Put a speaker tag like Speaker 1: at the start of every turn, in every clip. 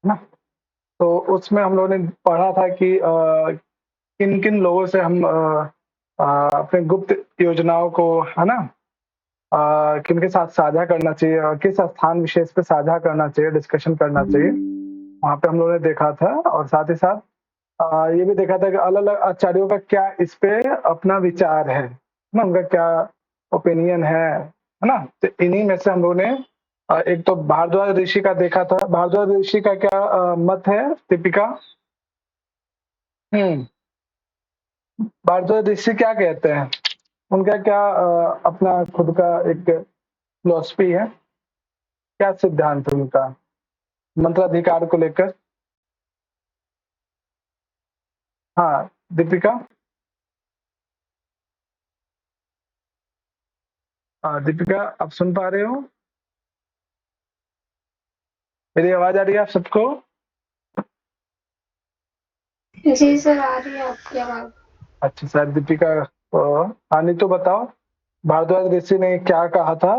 Speaker 1: ना? तो उसमें हम लोगों ने पढ़ा था कि किन-किन लोगों से हम अपने गुप्त योजनाओं को, है ना? किनके साथ साझा करना चाहिए और किस स्थान विशेष पे साझा करना चाहिए, डिस्कशन करना चाहिए। वहाँ पे हम लोगों ने देखा था और साथ ही साथ ये भी देखा था कि अलग-अलग आचार्यों का क्या इस पे अपना विचार है ना? उनका क्या ओपिनियन है ना? तो इन्हीं में से हम लोगों ने एक तो भारद्वाज ऋषि का देखा था। भारद्वाज ऋषि का क्या मत है, दीपिका? हुँ, भारद्वाज ऋषि क्या कहते हैं? उनका क्या अपना खुद का एक फिलॉसफी है? क्या सिद्धांत है उनका मंत्राधिकार को लेकर? हाँ, दीपिका? दीपिका आप सुन पा रहे हो? मेरी आवाज़ आ रही है आप सबको?
Speaker 2: जी सर, आ रही है आपकी आवाज़।
Speaker 1: अच्छा शायद दीपिका नहीं तो बताओ, भारद्वाज ऋषि ने क्या कहा था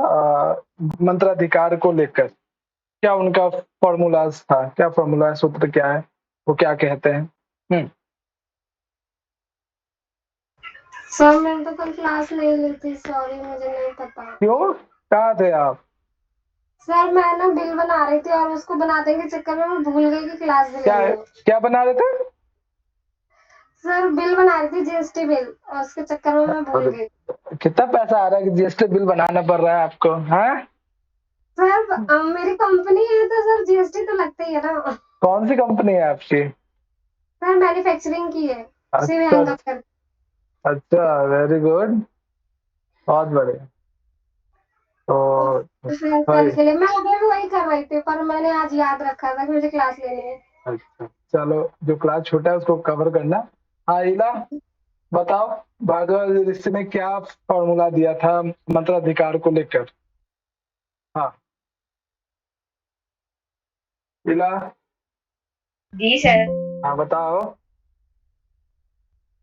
Speaker 1: मंत्राधिकार को लेकर? क्या उनका फ़ॉर्मूलाज़ था? क्या फ़ॉर्मूला है, सूत्र क्या है? वो क्या कहते हैं? हुँ,
Speaker 2: सर मैंने तो कल क्लास नहीं ली थी, सॉरी मुझे नहीं पता।
Speaker 1: क्यों? कहाँ थे आप?
Speaker 2: सर मैं ना बिल बना रही थी और उसको बनाने के चक्कर में मैं भूल गई कि क्लास भी
Speaker 1: क्या
Speaker 2: लेनी है।
Speaker 1: क्या बना रहे थे?
Speaker 2: सर बिल बना रही थी जीएसटी बिल और उसके चक्कर में मैं भूल
Speaker 1: और
Speaker 2: गई।
Speaker 1: कितना पैसा आ रहा है कि जीएसटी बिल बनाना पड़ रहा है आपको? हैं?
Speaker 2: सर मेरी कंपनी है तो सर जीएसटी तो लगता ही है ना।
Speaker 1: कौन-सी कंपनी है आपकी?
Speaker 2: सर मैन्युफैक्चरिंग की है,
Speaker 1: अच्छा,
Speaker 2: श्रीलंका कर।
Speaker 1: अच्छा, वेरी गुड, बहुत बढ़िया। तो
Speaker 2: सर कल
Speaker 1: वही
Speaker 2: के लिए मैं अभी भी वही कर रही थी पर मैंने आज याद रखा था कि मुझे क्लास लेनी है।
Speaker 1: अच्छा, चलो जो क्लास छूटा है उसको कवर करना। हाँ, इला बताओ, भारद्वाज ऋषि ने क्या फॉर्मूला दिया था मंत्राधिकार को लेकर? हाँ, इला
Speaker 3: जी सर।
Speaker 1: हाँ बताओ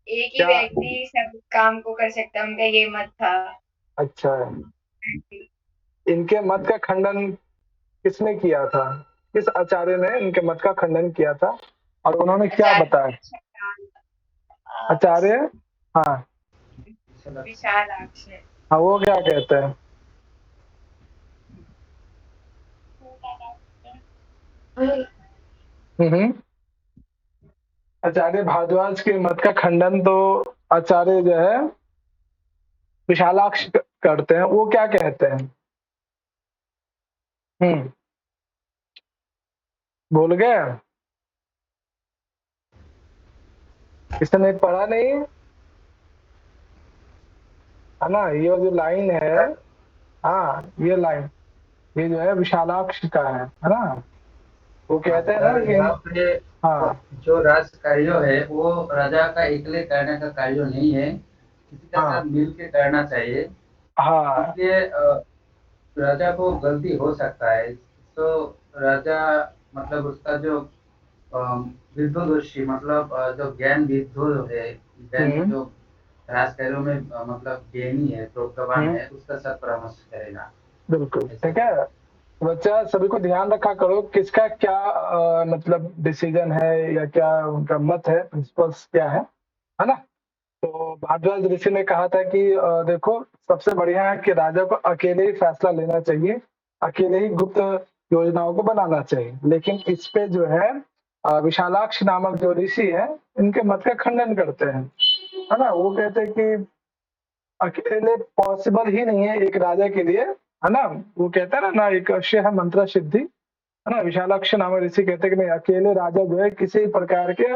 Speaker 3: एक ही
Speaker 1: क्या?
Speaker 3: व्यक्ति सब काम को कर सकता है, उनका ये मत था।
Speaker 1: अच्छा, इनके मत का खंडन किसने किया था? किस आचार्य ने इनके मत का खंडन किया था और उन्होंने क्या
Speaker 3: आचार्य
Speaker 1: बताया? आचार्य हाँ,
Speaker 3: विशालाक्ष।
Speaker 1: हाँ वो क्या कहते हैं? हम्म, आचार्य भारद्वाज के मत का खंडन तो आचार्य जो है विशालाक्ष करते हैं। वो क्या कहते हैं? हम्म, भूल गए? इसने पढ़ा नहीं है ना? ये जो लाइन है, हाँ ये लाइन, ये जो है विशालाक्ष का है ना? वो
Speaker 4: हाँ
Speaker 1: कहते हैं ना
Speaker 4: सर,
Speaker 1: कि
Speaker 4: यहाँ पे
Speaker 1: हाँ
Speaker 4: जो राज कार्य है वो राजा का अकेले करने का कार्य नहीं है, किसी के साथ
Speaker 1: हाँ
Speaker 4: मिल के करना चाहिए।
Speaker 1: हाँ
Speaker 4: इसलिए राजा को गलती हो सकता है, तो राजा मतलब उसका जो अ, विद्वदोषी मतलब जो ज्ञान विद्वद है, ज्ञान
Speaker 1: हम्म
Speaker 4: जो राज कार्यों में मतलब ज्ञानी है, प्रोक्तवान
Speaker 1: हम्म
Speaker 4: है, उसका साथ परामर्श करेगा।
Speaker 1: बिल्कुल
Speaker 4: ऐसे
Speaker 1: ठीक है। बच्चा सभी को ध्यान रखा करो किसका क्या मतलब डिसीजन है या क्या उनका मत है, प्रिंसिपल्स क्या है ना? तो भारद्वाज ऋषि ने कहा था कि देखो सबसे बढ़िया है कि राजा को अकेले ही फैसला लेना चाहिए, अकेले ही गुप्त योजनाओं को बनाना चाहिए। लेकिन इस पे जो है विशालाक्ष नामक जो ऋषि है इनके मत का खंडन करते हैं, है ना? वो कहते हैं कि अकेले पॉसिबल ही नहीं है एक राजा के लिए, है ना? वो कहता है ना एक है मंत्र सिद्धि, है ना? विशालाक्ष नामक ऋषि कहते हैं कि नहीं अकेले राजा जो है किसी प्रकार के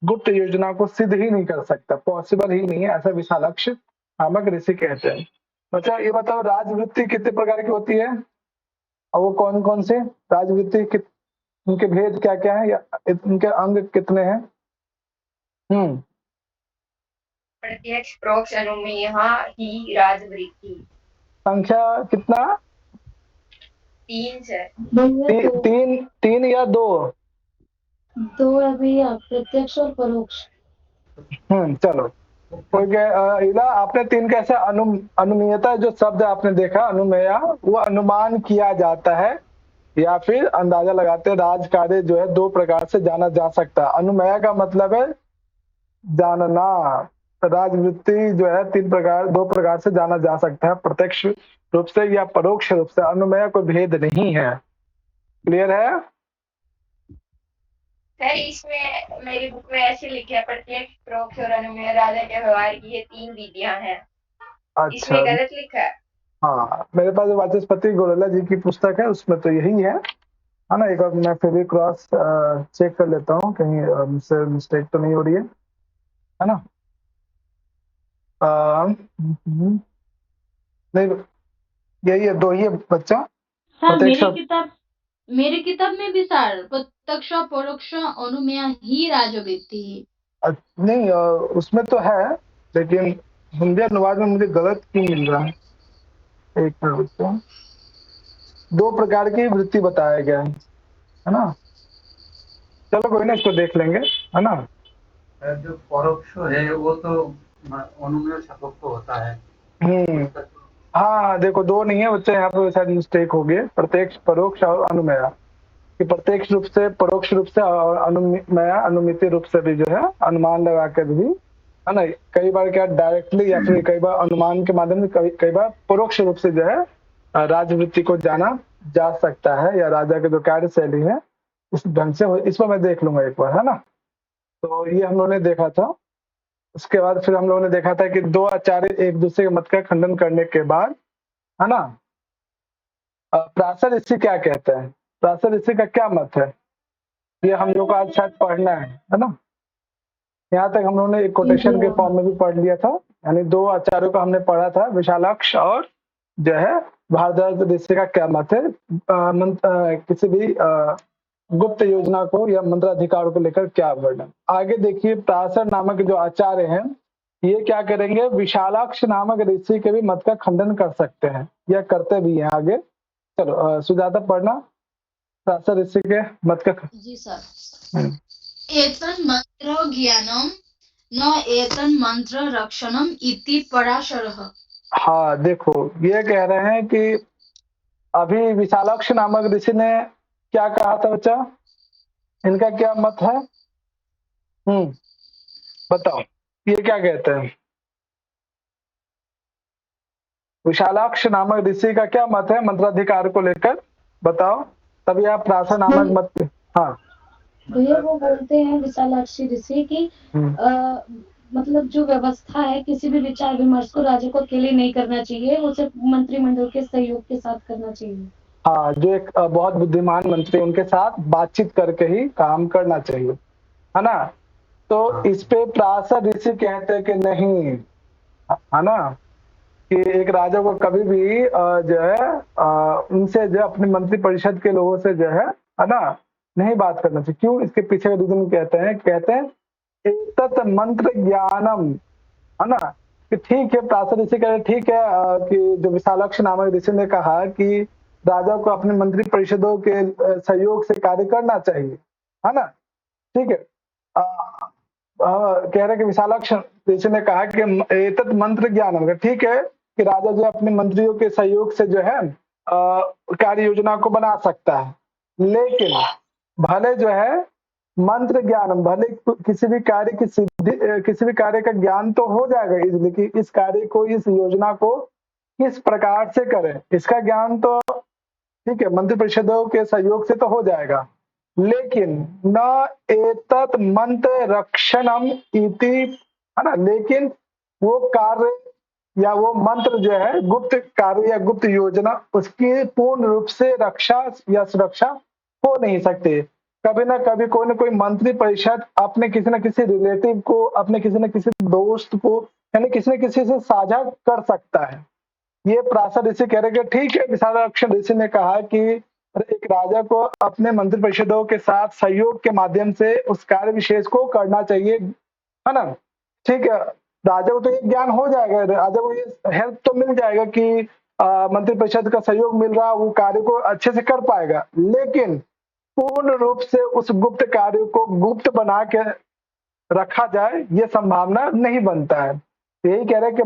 Speaker 1: गुप्त योजना को सिद्ध ही नहीं कर सकता, पॉसिबल ही नहीं है, ऐसा विशालाक्ष नामक ऋषि कहते हैं। अच्छा ये बताओ राजवृत्ति कितने प्रकार की होती है और वो कौन कौन से राजवृत्ति उनके भेद क्या क्या है या उनके अंग कितने हैं? हम्म,
Speaker 3: प्रत्यक्ष प्रोक्ष अनुमेय ही राजवृत्ति।
Speaker 1: संख्या कितना?
Speaker 3: 3 सर।
Speaker 1: तीन तीन या दो?
Speaker 2: दो अभी प्रत्यक्ष और परोक्ष।
Speaker 1: चलो कोई इला आपने तीन कैसे अनुमेयता जो शब्द आपने देखा अनुमेया, वो अनुमान किया जाता है या फिर अंदाजा लगाते हैं राज कार्य जो है दो प्रकार से जाना जा सकता है। अनुमेय का मतलब है जानना। राजवृत्ति जो है दो प्रकार से जाना जा सकता है, प्रत्यक्ष रूप से या परोक्ष रूप से। अनुमेय कोई भेद नहीं है। क्लियर है?
Speaker 3: सर इसमें मेरी बुक में ऐसे लिखे है प्रत्यक्ष, परोक्ष और अनुमेय राजा के व्यवहार की ये 3 विधियां हैं।
Speaker 1: अच्छा,
Speaker 3: इसमें गलत लिखा है।
Speaker 1: हाँ, मेरे पास वाचस्पति गोरेला जी की पुस्तक है, उसमें तो यही है ना। एक बार मैं फिर भी क्रॉस चेक कर लेता हूँ कहीं मुझसे मिस्टेक तो नहीं हो रही है ना। नहीं, यही है, दो ही है बच्चा।
Speaker 5: सर
Speaker 1: प्रत्यक्ष
Speaker 5: मेरी किताब में भी सर प्रत्यक्ष परोक्ष अनुमेय ही राजवृत्ति है।
Speaker 1: नहीं, उसमें तो है, लेकिन हिंदी अनुवाद में मुझे गलत क्यों मिल रहा है? एक मिनट रुको। दो प्रकार की वृत्ति बताया गया है ना। चलो कोई ना, इसको देख लेंगे, है ना।
Speaker 4: जो परोक्ष है वो तो अनुमेय शतक तो होता है।
Speaker 1: हाँ, देखो दो नहीं है बच्चे, यहाँ पे शायद मिस्टेक हो गई। प्रत्यक्ष, परोक्ष और अनुमेय। कि प्रत्यक्ष रूप से, परोक्ष रूप से और अनुमेय, अनुमिति रूप से भी जो है अनुमान लगा कर भी, है ना। कई बार क्या डायरेक्टली या फिर कई बार अनुमान के माध्यम से, कई बार परोक्ष रूप से जो है राजवृत्ति को जाना जा सकता है, या राजा के जो कार्यशैली है इस ढंग से। इस पर मैं देख लूंगा एक बार, है ना। तो ये हम लोगों ने देखा था। उसके बाद फिर हम लोगों ने देखा था कि दो आचार्य एक दूसरे के मत का खंडन करने के बाद, है ना, प्रासर ऋषि क्या कहते हैं, प्रासर ऋषि का क्या मत है, ये हम लोग को आज शायद पढ़ना है ना। यहाँ तक हम लोगों ने एक कोटेशन के फॉर्म में भी पढ़ लिया था, यानी दो आचार्यों को हमने पढ़ा था, विशालाक्ष और जो है भारद्वाज ऋषि का क्या मत है किसी भी गुप्त योजना को या मंत्राधिकार को लेकर क्या वर्णन। आगे देखिए, प्रासर नामक जो आचार्य हैं ये क्या करेंगे, विशालाक्ष नामक ऋषि के भी मत का खंडन कर सकते हैं या करते भी हैं। आगे चलो, सुजाता पढ़ना प्रासर ऋषि के मत का।
Speaker 5: जी सर। एतन् मंत्र ज्ञानम न एतन् मंत्र रक्षणम इति पराशरः।
Speaker 1: हाँ, देखो ये कह रहे हैं कि अभी विशालाक्ष नामक ऋषि ने क्या कहा था बच्चा, इनका क्या मत है? बताओ, ये क्या कहते हैं? विशालाक्ष नामक ऋषि का क्या मत है मंत्राधिकार को लेकर, बताओ। तभी आप प्रासर नामक मत। हाँ
Speaker 6: भैया, वो बोलते हैं विशालाक्षी ऋषि की मतलब जो व्यवस्था है किसी भी विचार विमर्श को राजा को अकेले नहीं करना चाहिए, उसे मंत्रिमंडल के सहयोग के साथ करना चाहिए।
Speaker 1: हाँ, जो एक बहुत बुद्धिमान मंत्री उनके साथ बातचीत करके ही काम करना चाहिए, है ना। तो इस पे प्रासर ऋषि कहते हैं कि नहीं, है ना, कि एक राजा को कभी भी जो है उनसे जो अपने मंत्री परिषद के लोगों से जो है ना, नहीं बात करना चाहिए। क्यों? इसके पीछे का रीजन कहते हैं एतत् मंत्र ज्ञानम, है ना। कि ठीक है, प्रासर ऋषि कह रहे ठीक है कि जो विशालाक्ष नामक ऋषि ने कहा कि राजा को अपने मंत्री परिषदों के सहयोग से कार्य करना चाहिए, है ना। ठीक है, कह रहे कि विशालाक्ष ऋषि ने कहा कि एतत् मंत्र ज्ञानम, ठीक है कि राजा जो अपने मंत्रियों के सहयोग से जो है कार्य योजना को बना सकता है, लेकिन भले जो है मंत्र ज्ञान, भले किसी भी कार्य की सिद्धि, किसी भी कार्य का ज्ञान तो हो जाएगा इजली कि इस कार्य को, इस योजना को किस प्रकार से करें, इसका ज्ञान तो ठीक है मंत्रि परिषदों के सहयोग से तो हो जाएगा, लेकिन न एतत् मंत्र रक्षणम इति, है ना। लेकिन वो कार्य या वो मंत्र जो है गुप्त कार्य या गुप्त योजना, उसकी पूर्ण रूप से रक्षा या सुरक्षा हो नहीं सकती। कभी ना कभी कोई ना कोई मंत्री परिषद अपने किसी न किसी रिलेटिव को, अपने किसी न किसी दोस्त को, यानी किसी न किसी से साझा कर सकता है। ये प्रासर ऋषि कह रहे कि ठीक है, विशालाक्ष ऋषि ने कहा कि एक राजा को अपने मंत्री परिषदों के साथ सहयोग के माध्यम से उस कार्य विशेष को करना चाहिए, है ना। ठीक है, राजा को तो ये ज्ञान हो जाएगा, राजा को ये हेल्प तो मिल जाएगा कि मंत्री परिषद का सहयोग मिल रहा, वो कार्य को अच्छे से कर पाएगा, लेकिन पूर्ण रूप से उस गुप्त कार्य को गुप्त बना के रखा जाए ये संभावना नहीं बनता है। यही कह रहे हैं कि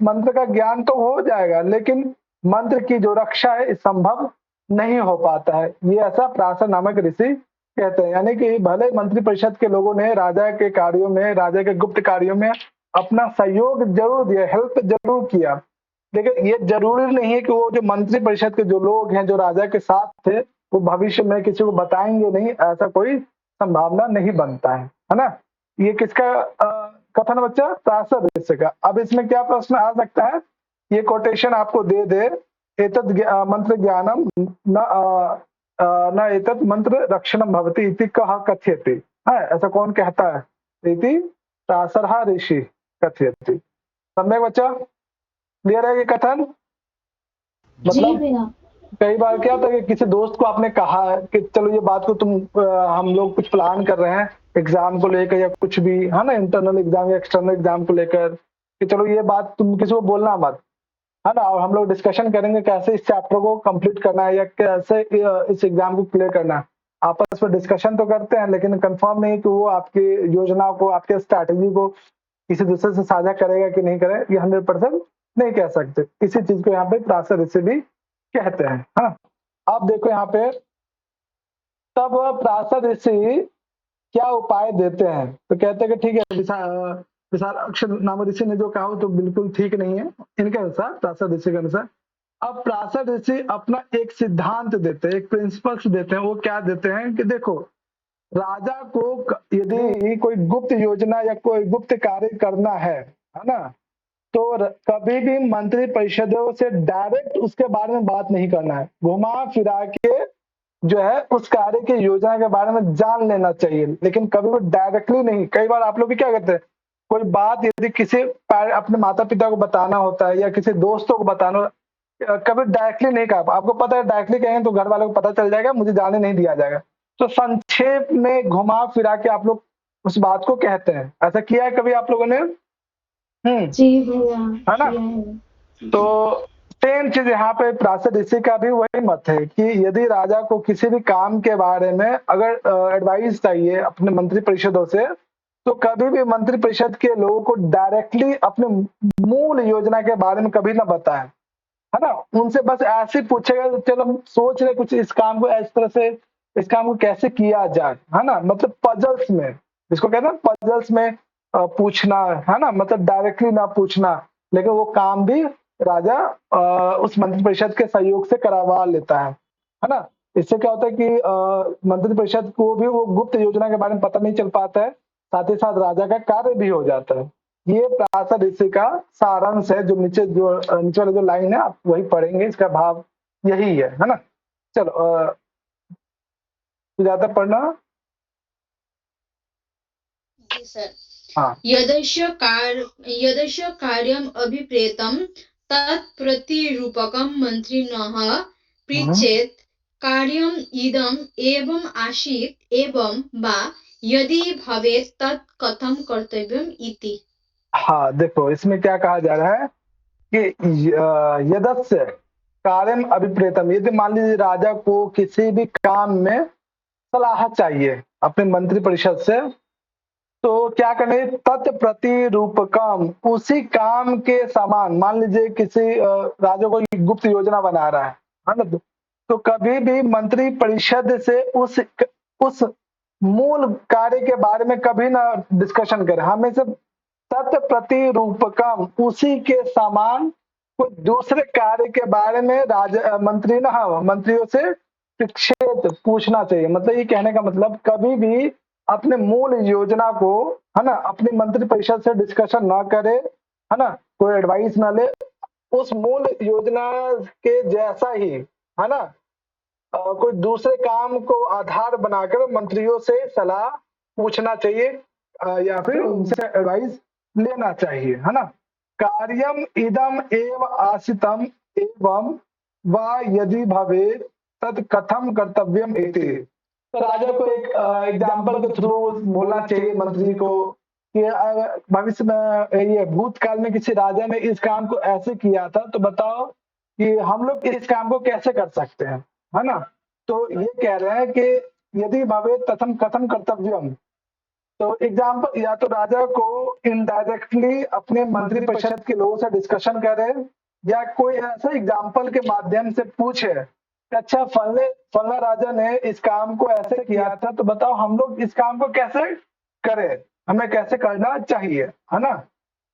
Speaker 1: मंत्र का ज्ञान तो हो जाएगा, लेकिन मंत्र की जो रक्षा है संभव नहीं हो पाता है। ये ऐसा पराशर नामक ऋषि कहते हैं। यानी कि भले मंत्रिपरिषद के लोगों ने राजा के कार्यों में, राजा के गुप्त कार्यों में अपना सहयोग जरूर दिया, हेल्प जरूर किया, लेकिन ये जरूरी नहीं है कि वो जो मंत्रिपरिषद के जो लोग हैं, जो राजा के साथ थे, वो भविष्य में किसी को बताएंगे नहीं, ऐसा कोई संभावना नहीं बनता है ना। ये किसका कथन बच्चा? पराशर ऋषि का। अब इसमें क्या प्रश्न आ सकता है? ये कोटेशन आपको दे दे, एतत् मंत्र ज्ञानम न एतत् मंत्र रक्षणम भवति इति कह कथ्यते। है ऐसा कौन कहता है? इति पराशरः ऋषि कथ्यते। सम्यक बच्चा, क्लियर है ये कथन?
Speaker 6: जी
Speaker 1: मतलब
Speaker 6: भैया।
Speaker 1: कई बार क्या होता है कि किसी दोस्त को आपने कहा है कि चलो ये बात को तुम हम लोग कुछ प्लान कर रहे हैं एग्जाम को लेकर या कुछ भी, है ना, इंटरनल एग्जाम या एक्सटर्नल एग्जाम को लेकर, कि चलो ये बात तुम किसी को बोलना मत, है ना, और हम लोग डिस्कशन करेंगे कैसे इस चैप्टर को कंप्लीट करना है या कैसे इस एग्जाम को क्लियर करना है। आपस में डिस्कशन तो करते हैं, लेकिन कंफर्म नहीं कि वो आपकी योजना को, आपके स्ट्रैटेजी को किसी दूसरे से साझा करेगा कि नहीं करेगा, ये 100% नहीं कह सकते। इसी चीज को यहाँ पे पराशर ऋषि भी कहते हैं, है ना। अब देखो यहाँ पे, तब पराशर ऋषि क्या उपाय देते हैं? तो कहते हैं कि ठीक है, विशालाक्ष नाम ऋषि ने जो कहा वो तो बिल्कुल ठीक नहीं है इनके अनुसार, पराशर ऋषि के अनुसार। अब पराशर ऋषि अपना एक सिद्धांत देते हैं, एक प्रिंसिपल्स देते हैं। वो क्या देते हैं कि देखो, राजा को यदि कोई गुप्त योजना या कोई गुप्त कार्य करना है ना, तो कभी भी मंत्री परिषदों से डायरेक्ट उसके बारे में बात नहीं करना है। घुमा फिरा के जो है उस कार्य की योजना के बारे में जान लेना चाहिए, लेकिन कभी भी डायरेक्टली नहीं। कई बार आप लोग भी क्या करते हैं, कोई बात यदि किसी अपने माता पिता को बताना होता है या किसी दोस्तों को बताना, कभी डायरेक्टली नहीं कहा। आपको पता है डायरेक्टली कहेंगे तो घर वालों को पता चल जाएगा, मुझे जाने नहीं दिया जाएगा। तो संक्षेप में घुमा फिरा के आप लोग उस बात को कहते हैं। ऐसा किया है कभी आप लोगों ने?
Speaker 6: जी भैया,
Speaker 1: है ना।
Speaker 6: किया है।
Speaker 1: तो सेम चीज यहाँ पे पराशर ऋषि का भी वही मत है कि यदि राजा को किसी भी काम के बारे में अगर एडवाइस चाहिए अपने मंत्री परिषदों से, तो कभी भी मंत्री परिषद के लोगों को डायरेक्टली अपने मूल योजना के बारे में कभी ना बताएं, है ना। उनसे बस ऐसे पूछेगा, चलो हम सोच रहे कुछ इस काम को इस तरह से, इस काम को कैसे किया जाए, है ना, मतलब पजल्स में, जिसको कहते हैं पजल्स में पूछना, है ना, मतलब डायरेक्टली ना पूछना, लेकिन वो काम भी राजा उस मंत्री परिषद के सहयोग से करवा लेता है ना। इससे क्या होता है कि मंत्री परिषद को भी वो गुप्त योजना के बारे में पता नहीं चल पाता है, साथ ही साथ राजा का कार्य भी हो जाता है। ये पराशर ऋषि का सारांश है। जो नीचे वाला जो लाइन है आप वही पढ़ेंगे, इसका भाव यही है ना। चलो ज्यादा पढ़ना।
Speaker 5: जी सर।
Speaker 1: हाँ,
Speaker 5: यदस्य कार्यम अभिप्रेतम तत्प्रतिरूपकम मंत्रिणः पृच्छेत् कार्यम इदम एवं आसीत् एवं वा यदि भवेत् तत् कथं कर्तव्यम् इति।
Speaker 1: हाँ, देखो इसमें क्या कहा जा रहा है कि यदस्य कार्यम अभिप्रेतम, यदि मान लीजिए राजा को किसी भी काम में सलाह चाहिए अपने मंत्री परिषद से, तो क्या करने, तत्प्रतिरूपकम, उसी काम के समान। मान लीजिए किसी राजा को गुप्त योजना बना रहा है ना, तो कभी भी मंत्री परिषद से उस मूल कार्य के बारे में कभी ना डिस्कशन करें। हमेशा तत्प्रतिरूपकम, उसी के समान कोई दूसरे कार्य के बारे में राजा मंत्रियों से शिक्षित पूछना चाहिए। मतलब ये कहने का मतलब, कभी भी अपने मूल योजना को, है ना, अपनी मंत्री परिषद से डिस्कशन ना करे, है ना, कोई एडवाइस ना ले, उस मूल योजना के जैसा ही, है ना, कोई दूसरे काम को आधार बनाकर मंत्रियों से सलाह पूछना चाहिए या फिर उनसे एडवाइस लेना चाहिए, है ना। कार्यम इदम एव आसितम एवं वा यदि भवे तद कथम कर्तव्यम इति। तो राजा को एक एग्जाम्पल के थ्रू बोलना चाहिए मंत्री को कि भविष्य में, ये भूतकाल में किसी राजा ने इस काम को ऐसे किया था, तो बताओ कि हम लोग इस काम को कैसे कर सकते हैं, है ना। तो ये कह रहे हैं कि यदि भवे तथम कथम कर्तव्यम, तो एग्जाम्पल, या तो राजा को इनडायरेक्टली अपने मंत्री परिषद के लोगों से डिस्कशन करे, या कोई ऐसा एग्जाम्पल के माध्यम से पूछे अच्छा फलना राजा ने इस काम को ऐसे किया था, तो बताओ हम लोग इस काम को कैसे करें, हमें कैसे करना चाहिए, है ना।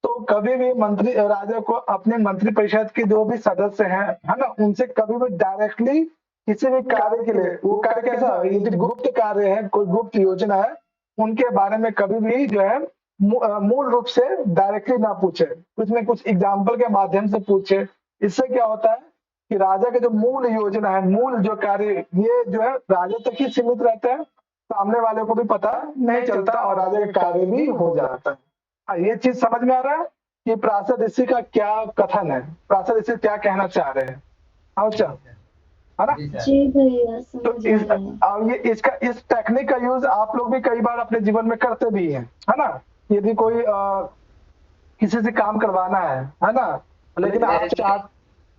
Speaker 1: तो कभी भी मंत्री राजा को अपने मंत्री परिषद के जो भी सदस्य हैं, है ना, उनसे कभी भी डायरेक्टली किसी भी कार्य के लिए, वो कार्य कैसा, ये जो गुप्त कार्य है, कोई गुप्त योजना है, उनके बारे में कभी भी जो है मूल रूप से डायरेक्टली ना पूछे, कुछ न कुछ एग्जाम्पल के माध्यम से पूछे। इससे क्या होता है कि राजा के जो मूल योजना है, मूल जो कार्य, ये जो है राजा तक ही सीमित रहते हैं, सामने वाले को भी पता नहीं चलता और राजा का कार्य भी हो जाता है। ये चीज समझ में आ रहा है कि प्रासद ऋषि का क्या कथन है, प्रासद ऋषि क्या कहना चाह रहे हैं। अच्छा, है ना।
Speaker 6: जी भैया
Speaker 1: तो
Speaker 6: समझ आ रहा है।
Speaker 1: इस टेक्निक का यूज आप लोग भी कई बार अपने जीवन में करते भी हैं, है ना। यदि कोई किसी से काम करवाना है ना, लेकिन आप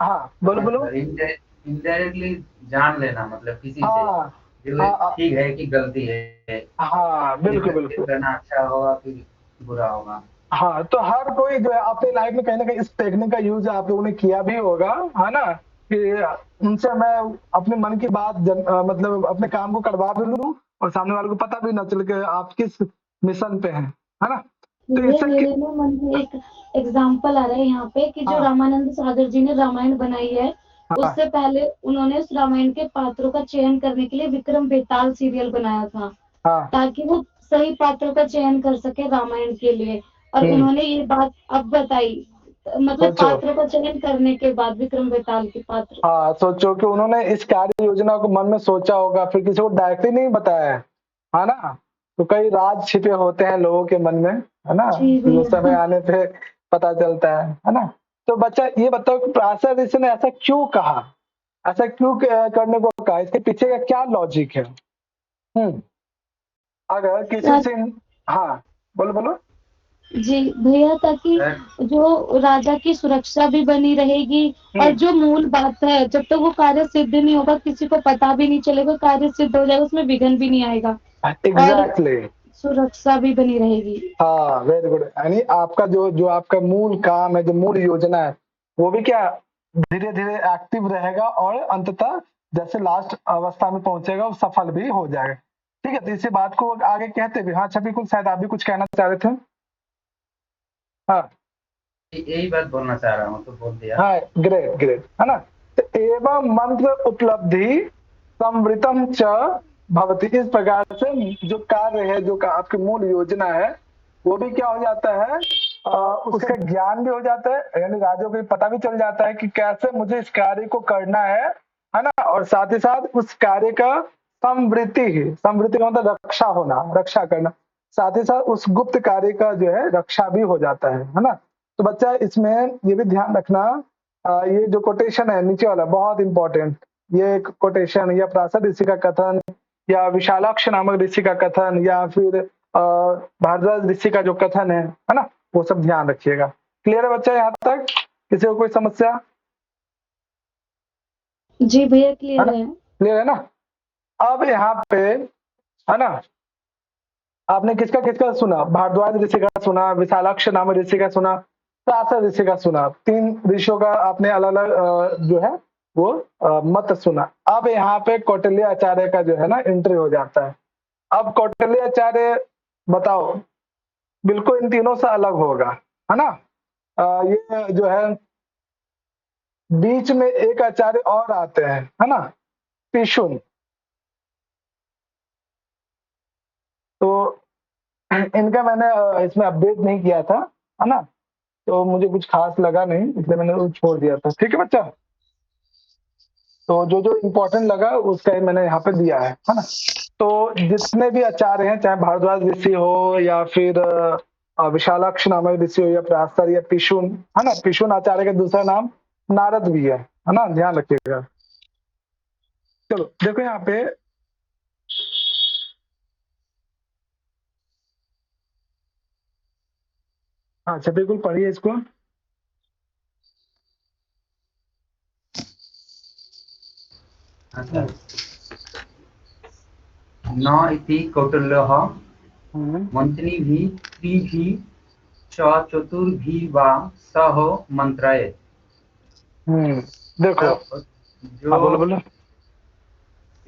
Speaker 1: हाँ बोलो
Speaker 4: इनडायरेक्टली जान लेना, मतलब किसी
Speaker 1: हाँ,
Speaker 4: से जो ठीक है कि गलती है,
Speaker 1: हाँ बिल्कुल
Speaker 4: करना अच्छा होगा कि बुरा होगा।
Speaker 1: हाँ, तो हर कोई जो है अपनी लाइफ में कहीं ना कहीं इस टेक्निक का यूज आप लोगों ने किया भी होगा, है ना, कि उनसे मैं अपने मन की बात मतलब अपने काम को करवा भी लूं और सामने वाले को पता भी ना चले कि आप किस मिशन पे हैं, है ना। तो
Speaker 6: ये
Speaker 1: इससे
Speaker 6: मेरे ना मन में एक एग्जाम्पल आ रहा है यहाँ पे कि जो
Speaker 1: हाँ।
Speaker 6: रामानंद सागर जी ने रामायण बनाई है,
Speaker 1: हाँ।
Speaker 6: उससे पहले उन्होंने उस रामायण के पात्रों का चयन करने के लिए विक्रम बेताल सीरियल बनाया था,
Speaker 1: हाँ।
Speaker 6: ताकि वो सही पात्रों का चयन कर सके रामायण के लिए। और उन्होंने ये बात अब बताई, मतलब
Speaker 1: सोचो।
Speaker 6: पात्रों का चयन करने के बाद विक्रम बेताल के पात्र।
Speaker 1: हाँ, सोचो कि उन्होंने इस कार्य योजना को मन में सोचा होगा, फिर किसी को डायरेक्टली नहीं बताया है ना। तो कई राज छिपे होते हैं लोगों के मन में, है ना,
Speaker 6: जी
Speaker 1: जो
Speaker 6: भैया।
Speaker 1: समय आने पे पता चलता है ना। तो बच्चा ये बताओ कि प्रासद ऋषि ने ऐसा क्यों कहा, ऐसा क्यों करने को कहा, इसके पीछे का क्या लॉजिक है। अगर किसी से हाँ बोलो
Speaker 6: जी भैया, ताकि जो राजा की सुरक्षा भी बनी रहेगी, और जो मूल बात है, जब तक वो कार्य सिद्ध नहीं होगा, किसी को पता भी नहीं चलेगा, कार्य सिद्ध हो जाएगा, उसमें विघ्न भी नहीं आएगा।
Speaker 1: एग्जैक्टली।
Speaker 6: सुरक्षा भी बनी रहेगी।
Speaker 1: हाँ वेरी गुड, यानी आपका जो आपका मूल काम है, जो मूल योजना है, वो भी क्या धीरे धीरे एक्टिव रहेगा और अंततः जैसे लास्ट अवस्था में पहुंचेगा वो सफल भी हो जाएगा। ठीक है, तो इसी बात को आगे कहते भी। हाँ छवि, कुल शायद आप भी कुछ कहना चाह रहे थे। हाँ
Speaker 4: यही बात बोलना चाह रहा हूँ, तो बोल दिया।
Speaker 1: हाँ ग्रेट, है ना। तो एवं मंत्र उपलब्धि संवृतम च भवति, इस प्रकार से जो कार्य है, जो आपकी मूल योजना है, वो भी क्या हो जाता है, उसका ज्ञान भी हो जाता है, यानी राजा को पता भी चल जाता है कि कैसे मुझे इस कार्य को करना है ना। और साथ ही साथ उस कार्य का समवृत्ति का मतलब रक्षा होना, रक्षा करना, साथ ही साथ उस गुप्त कार्य का जो है रक्षा भी हो जाता है ना। तो बच्चा इसमें ये भी ध्यान रखना, ये जो कोटेशन है नीचे वाला बहुत इंपॉर्टेंट, ये कोटेशन या प्रासद ऋषि का कथन या विशालाक्ष नामक ऋषि का कथन या फिर भारद्वाज ऋषि का जो कथन है ना, वो सब ध्यान रखिएगा। क्लियर है बच्चा यहाँ तक, किसी को कोई समस्या।
Speaker 6: जी भैया क्लियर है।
Speaker 1: क्लियर है ना। अब यहाँ पे है ना, आपने किसका किसका सुना, भारद्वाज ऋषि का सुना, विशालाक्ष नामक ऋषि का सुना, प्रासद ऋषि का सुना, तीन ऋषियों का आपने अलग अलग जो है वो मत सुना। अब यहाँ पे कौटिल्य आचार्य का जो है ना एंट्री हो जाता है। अब कौटिल्य आचार्य बताओ बिल्कुल इन तीनों से अलग होगा, है ना। ये जो है बीच में एक आचार्य और आते हैं, है ना, पिशुन। तो इनका मैंने इसमें अपडेट नहीं किया था, है ना, तो मुझे कुछ खास लगा नहीं, इसलिए मैंने वो छोड़ दिया था। ठीक है बच्चा, तो जो जो इम्पोर्टेंट लगा उसका ही मैंने यहाँ पे दिया है ना। तो जितने भी आचार्य हैं, चाहे भारद्वाज ऋषि हो या फिर विशालाक्ष नामक ऋषि हो या प्रासद या पिशुन, है ना, पिशुन आचार्य का दूसरा नाम नारद भी है ना, ध्यान रखिएगा। चलो देखो यहाँ पे अच्छा बिल्कुल पढ़िए इसको।
Speaker 4: न इति कौटिल्यः मंत्रिभिः त्रिभिः च चतुर्भिः वा सह मंत्रयेत्।
Speaker 1: देखो
Speaker 4: जो
Speaker 1: बोलो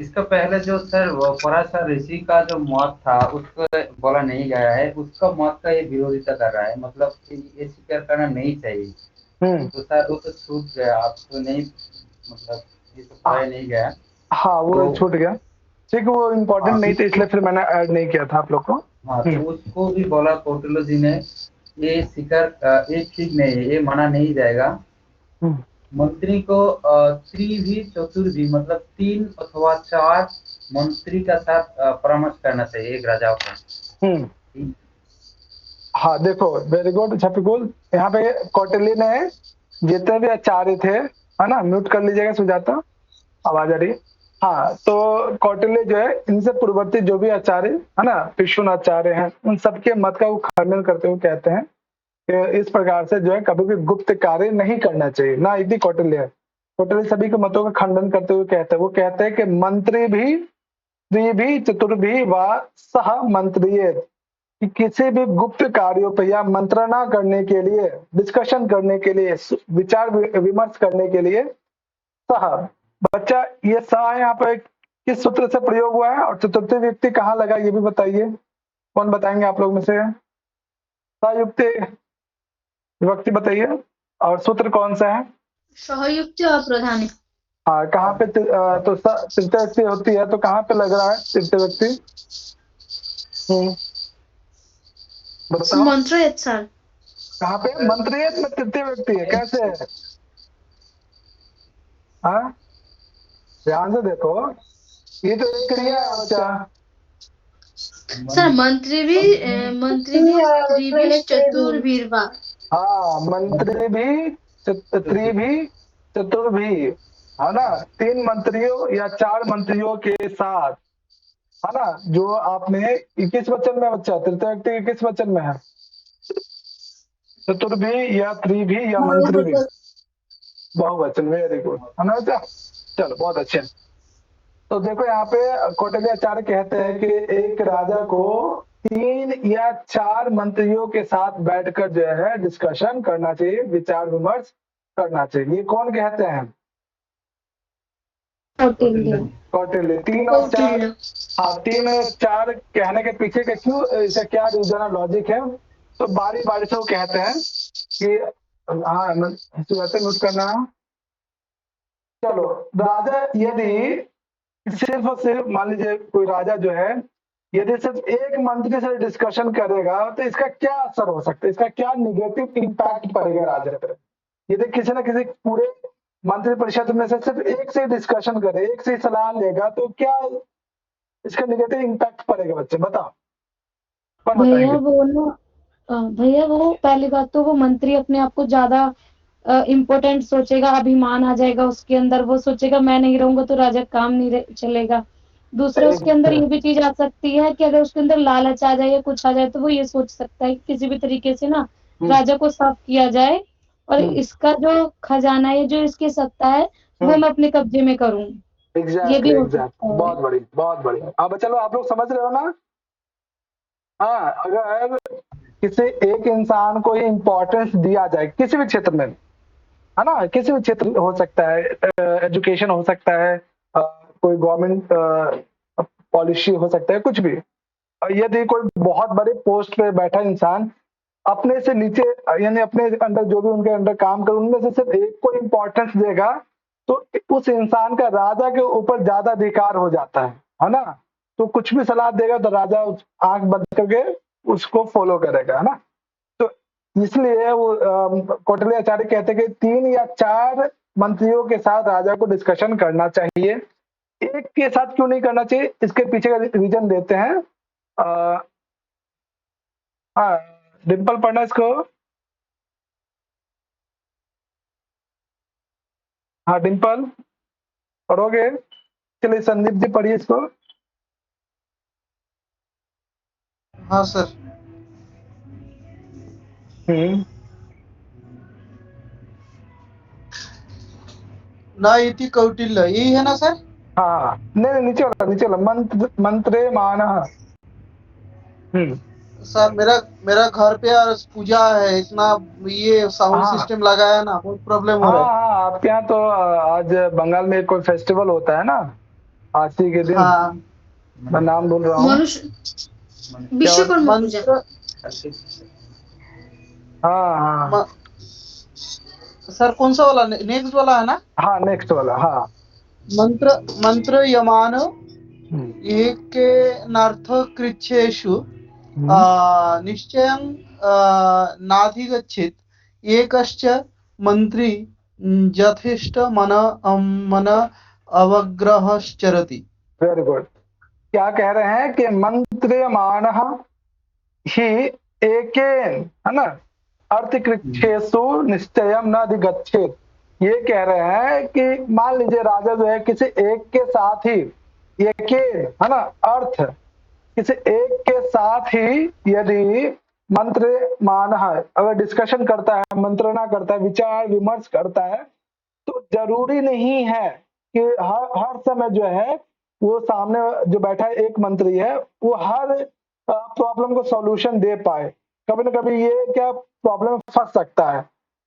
Speaker 4: इसका पहले जो सर वो पराशर ऋषि का जो मत था उसको बोला नहीं गया है, उसका मत का ये विरोधिता कर रहा है, मतलब ये स्वीकार करना नहीं चाहिए। तो सर वो तो छूट गया, आप तो नहीं, मतलब ये तो पढ़ाया नहीं गया।
Speaker 1: हाँ वो
Speaker 4: तो
Speaker 1: छूट गया, ठीक, वो इम्पोर्टेंट
Speaker 4: हाँ,
Speaker 1: नहीं था इसलिए फिर मैंने ऐड नहीं किया था आप लोग को।
Speaker 4: हाँ तो उसको भी बोला कौटिल्य जी ने, ये स्वीकार ये ठीक नहीं है, ये माना नहीं जाएगा। मंत्री को त्रिभी चतुर्भी मतलब 3 अथवा 4 मंत्री का साथ परामर्श करना चाहिए एक राजा को।
Speaker 1: हाँ देखो, वेरी गुड छपिकुल। यहाँ पे कौटिल्य ने जितने भी आचार्य थे, है ना, म्यूट कर लीजिएगा सुजाता, आवाज आ रही है। हाँ, तो कौटिल्य जो है इनसे पूर्ववर्ती जो भी आचार्य है ना, पिशुन आचार्य हैं, उन सबके मत का वो खंडन करते हुए कहते हैं कि इस प्रकार से जो है कभी भी गुप्त कार्य नहीं करना चाहिए ना। इतनी कौटिल्य है, कौटिल्य सभी के मतों का खंडन करते हुए कहते हैं, वो कहते हैं कि मंत्री भी त्रिभी चतुर्भी व सह मंत्रिये, कि किसी भी गुप्त कार्यों पर या मंत्रणा करने के लिए, डिस्कशन करने के लिए, विचार विमर्श करने के लिए सह, बच्चा ये सह यहाँ पर किस सूत्र से प्रयोग हुआ है और चतुर्थी व्यक्ति कहाँ लगा ये भी बताइए, कौन बताएंगे आप लोग में से? सयुक्त विभक्ति बताइए, और सूत्र कौन सा है?
Speaker 5: सहयुक्त प्रधान।
Speaker 1: हाँ, कहाँ पे तो तृतीय व्यक्ति होती है, तो कहाँ पे लग रहा है तृतीय व्यक्ति? बताओ
Speaker 5: मंत्रयत सर।
Speaker 1: कहाँ पे? मंत्रियत में तृतीय व्यक्ति है, कैसे है? हाँ, ध्यान से देखो, ये तो एक क्रिया है बच्चा।
Speaker 5: सर मंत्री भी त्रिभी चतुर्भीर्वा।
Speaker 1: हाँ, मंत्री भी त्रिभी चतुर्भी, है ना, 3 मंत्रियों या 4 मंत्रियों के साथ, है ना, जो आपने किस वचन में बच्चा, तृतीय व्यक्ति किस वचन में है? चतुर्भी या त्रिभी या मंत्री भी, बहुवचन, वेरी गुड, है ना बच्चा, चलो बहुत अच्छे। तो देखो यहाँ पे कौटिल्य आचार्य कहते हैं कि एक राजा को 3 या 4 मंत्रियों के साथ बैठकर जो है डिस्कशन करना चाहिए, विचार विमर्श करना चाहिए। ये कौन कहते हैं? कौटिल्य। 3 और 4, हाँ 3 और 4 कहने के पीछे का क्यों, इसका क्या रीजन और लॉजिक है? तो बारी बारी से वो कहते हैं कि हाँ म्यूट करना। चलो, राजा यदि सिर्फ और सिर्फ मान लीजिए कोई राजा जो है यदि सिर्फ एक मंत्री से डिस्कशन करेगा तो इसका क्या असर हो सकता है, इसका क्या निगेटिव इम्पैक्ट पड़ेगा राजा पर? यदि किसी न किसी पूरे मंत्री परिषद में से सिर्फ एक से डिस्कशन करे, एक से सलाह लेगा, तो क्या इसका निगेटिव इम्पैक्ट पड़ेगा बच्चे, बताओ कौन बताएंगे?
Speaker 6: भैया वो पहली बात तो वो मंत्री अपने आप को ज्यादा इम्पोर्टेंट सोचेगा, अभिमान आ जाएगा उसके अंदर, वो सोचेगा मैं नहीं रहूंगा तो राजा काम नहीं चलेगा। दूसरा उसके अंदर ये भी चीज आ सकती है कि अगर उसके अंदर लालच आ जाए या कुछ आ जाए तो वो ये सोच सकता है कि किसी भी तरीके से ना राजा को साफ किया जाए और इसका जो खजाना है, जो इसकी सत्ता है, वो मैं अपने कब्जे में करूँ। ये भी हो सकता है।
Speaker 1: बहुत बढ़िया, बहुत बढ़िया। अब चलो आप लोग समझ रहे हो ना? हाँ, अगर किसी एक इंसान को ही इम्पोर्टेंस दिया जाए किसी भी क्षेत्र में, है ना, किसी भी क्षेत्र हो सकता है, एजुकेशन हो सकता है, कोई गवर्नमेंट पॉलिसी हो सकता है, कुछ भी, यदि कोई बहुत बड़े पोस्ट पे बैठा इंसान अपने से नीचे यानी अपने अंडर जो भी उनके अंडर काम कर उनमें से सिर्फ एक को इम्पोर्टेंस देगा तो उस इंसान का राजा के ऊपर ज्यादा अधिकार हो जाता है ना। तो कुछ भी सलाह देगा तो राजा आंख बंद करके उसको फॉलो करेगा, है ना। तो इसलिए वो कौटिल्य आचार्य कहते हैं कि 3 या 4 मंत्रियों के साथ राजा को डिस्कशन करना चाहिए। एक के साथ क्यों नहीं करना चाहिए, इसके पीछे का रीजन देते हैं। हाँ, डिम्पल पढ़ना इसको। हाँ डिम्पल पढ़ोगे? चलिए संदीप जी पढ़िए इसको।
Speaker 7: हाँ सर। ना इति कौटिल्य, यही है ना सर?
Speaker 1: हाँ, नहीं नीचे वाला मंत्रे मानः।
Speaker 7: सर मेरा घर पे आज पूजा है, इतना ये साउंड सिस्टम लगा है ना, बहुत प्रॉब्लम हो रहा है।
Speaker 1: हाँ, आपके यहाँ तो आज बंगाल में कोई फेस्टिवल होता है ना, आशी के दिन
Speaker 7: हाँ
Speaker 1: मैं नाम बोल रहा हूँ।
Speaker 5: मनुष्य विश्वकर्मा पूजा।
Speaker 7: मंत्र
Speaker 1: हाँ हाँ
Speaker 7: म- सर कौन सा वाला नेक्स्ट वाला है ना?
Speaker 1: हाँ नेक्स्ट वाला हाँ।
Speaker 7: मंत्र मंत्र यमान
Speaker 1: हम्म,
Speaker 7: एक नार्थ कृच्छेषु
Speaker 1: हम्म,
Speaker 7: निश्चयं नाधिगच्छेत् एकश्च मंत्री यथेष्ट मन अवग्रहश्चरति।
Speaker 1: Very good. क्या कह रहे हैं कि मंत्रियमान ही एकेन, है ना, अर्थकृच्छेषु निश्चयम न अधिगच्छेत। ये कह रहे हैं कि मान लीजिए राजा जो है किसी एक के साथ ही, एकेन है ना अर्थ, किसी एक के साथ ही यदि मंत्रमान है, अगर डिस्कशन करता है, मंत्रणा करता है, विचार विमर्श करता है, तो जरूरी नहीं है कि हर समय जो है वो सामने जो बैठा है एक मंत्री है वो हर प्रॉब्लम को सॉल्यूशन दे पाए। कभी ना कभी ये क्या प्रॉब्लम फंस सकता है।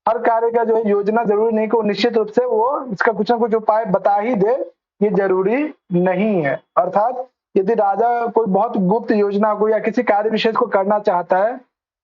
Speaker 1: हर कार्य का जो है योजना जरूरी नहीं कि वो निश्चित रूप से वो इसका कुछ ना कुछ उपाय बता ही दे, ये जरूरी नहीं है। अर्थात यदि राजा कोई बहुत गुप्त योजना को या किसी कार्य विशेष को करना चाहता है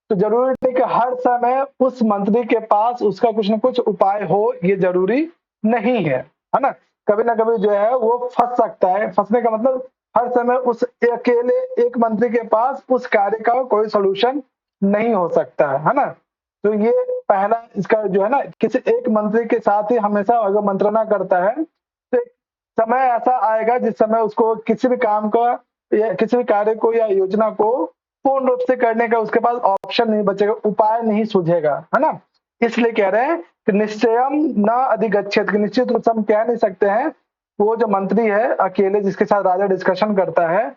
Speaker 1: तो जरूरी नहीं कि हर समय उस मंत्री के पास उसका कुछ ना कुछ उपाय हो, ये जरूरी नहीं है ना। कभी ना कभी जो है वो फंस सकता है। फंसने का मतलब हर समय उस अकेले एक मंत्री के पास उस कार्य का कोई सोल्यूशन नहीं हो सकता है ना। तो ये पहला इसका जो है ना, किसी एक मंत्री के साथ ही हमेशा अगर मंत्रणा करता है तो एक समय ऐसा आएगा जिस समय उसको किसी भी काम का या किसी भी कार्य को या योजना को पूर्ण रूप से करने का उसके पास ऑप्शन नहीं बचेगा, उपाय नहीं सूझेगा, है ना। इसलिए कह रहे हैं कि निश्चयम न अधिगच्छेत, कि निश्चित रूप से हम कह नहीं सकते हैं वो जो मंत्री है अकेले जिसके साथ राजा डिस्कशन करता है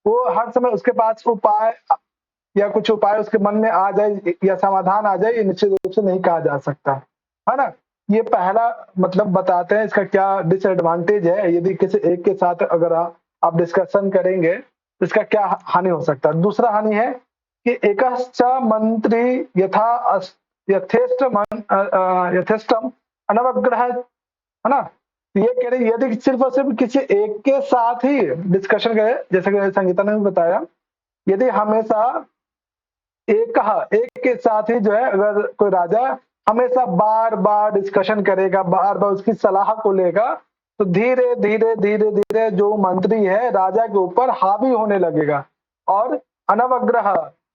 Speaker 1: वो हर समय उसके पास उपाय या कुछ उपाय उसके मन में आ जाए या समाधान आ जाए, ये निश्चित रूप से नहीं कहा जा सकता, है ना। ये पहला मतलब बताते हैं इसका क्या डिसएडवांटेज है यदि किसी एक के साथ अगर आप डिस्कशन करेंगे तो इसका क्या हानि हो सकता है। दूसरा हानि है कि एकश्च मंत्री यथेष्टम अनवग्रह, है ना। ये कह रहे यदि सिर्फ और सिर्फ किसी एक के साथ ही डिस्कशन करे, जैसे कि संगीता ने भी बताया, यदि हमेशा एक के साथ ही जो है अगर कोई राजा हमेशा बार बार डिस्कशन करेगा, बार बार उसकी सलाह को लेगा, तो धीरे धीरे धीरे धीरे जो मंत्री है राजा के ऊपर हावी होने लगेगा और अनवग्रह,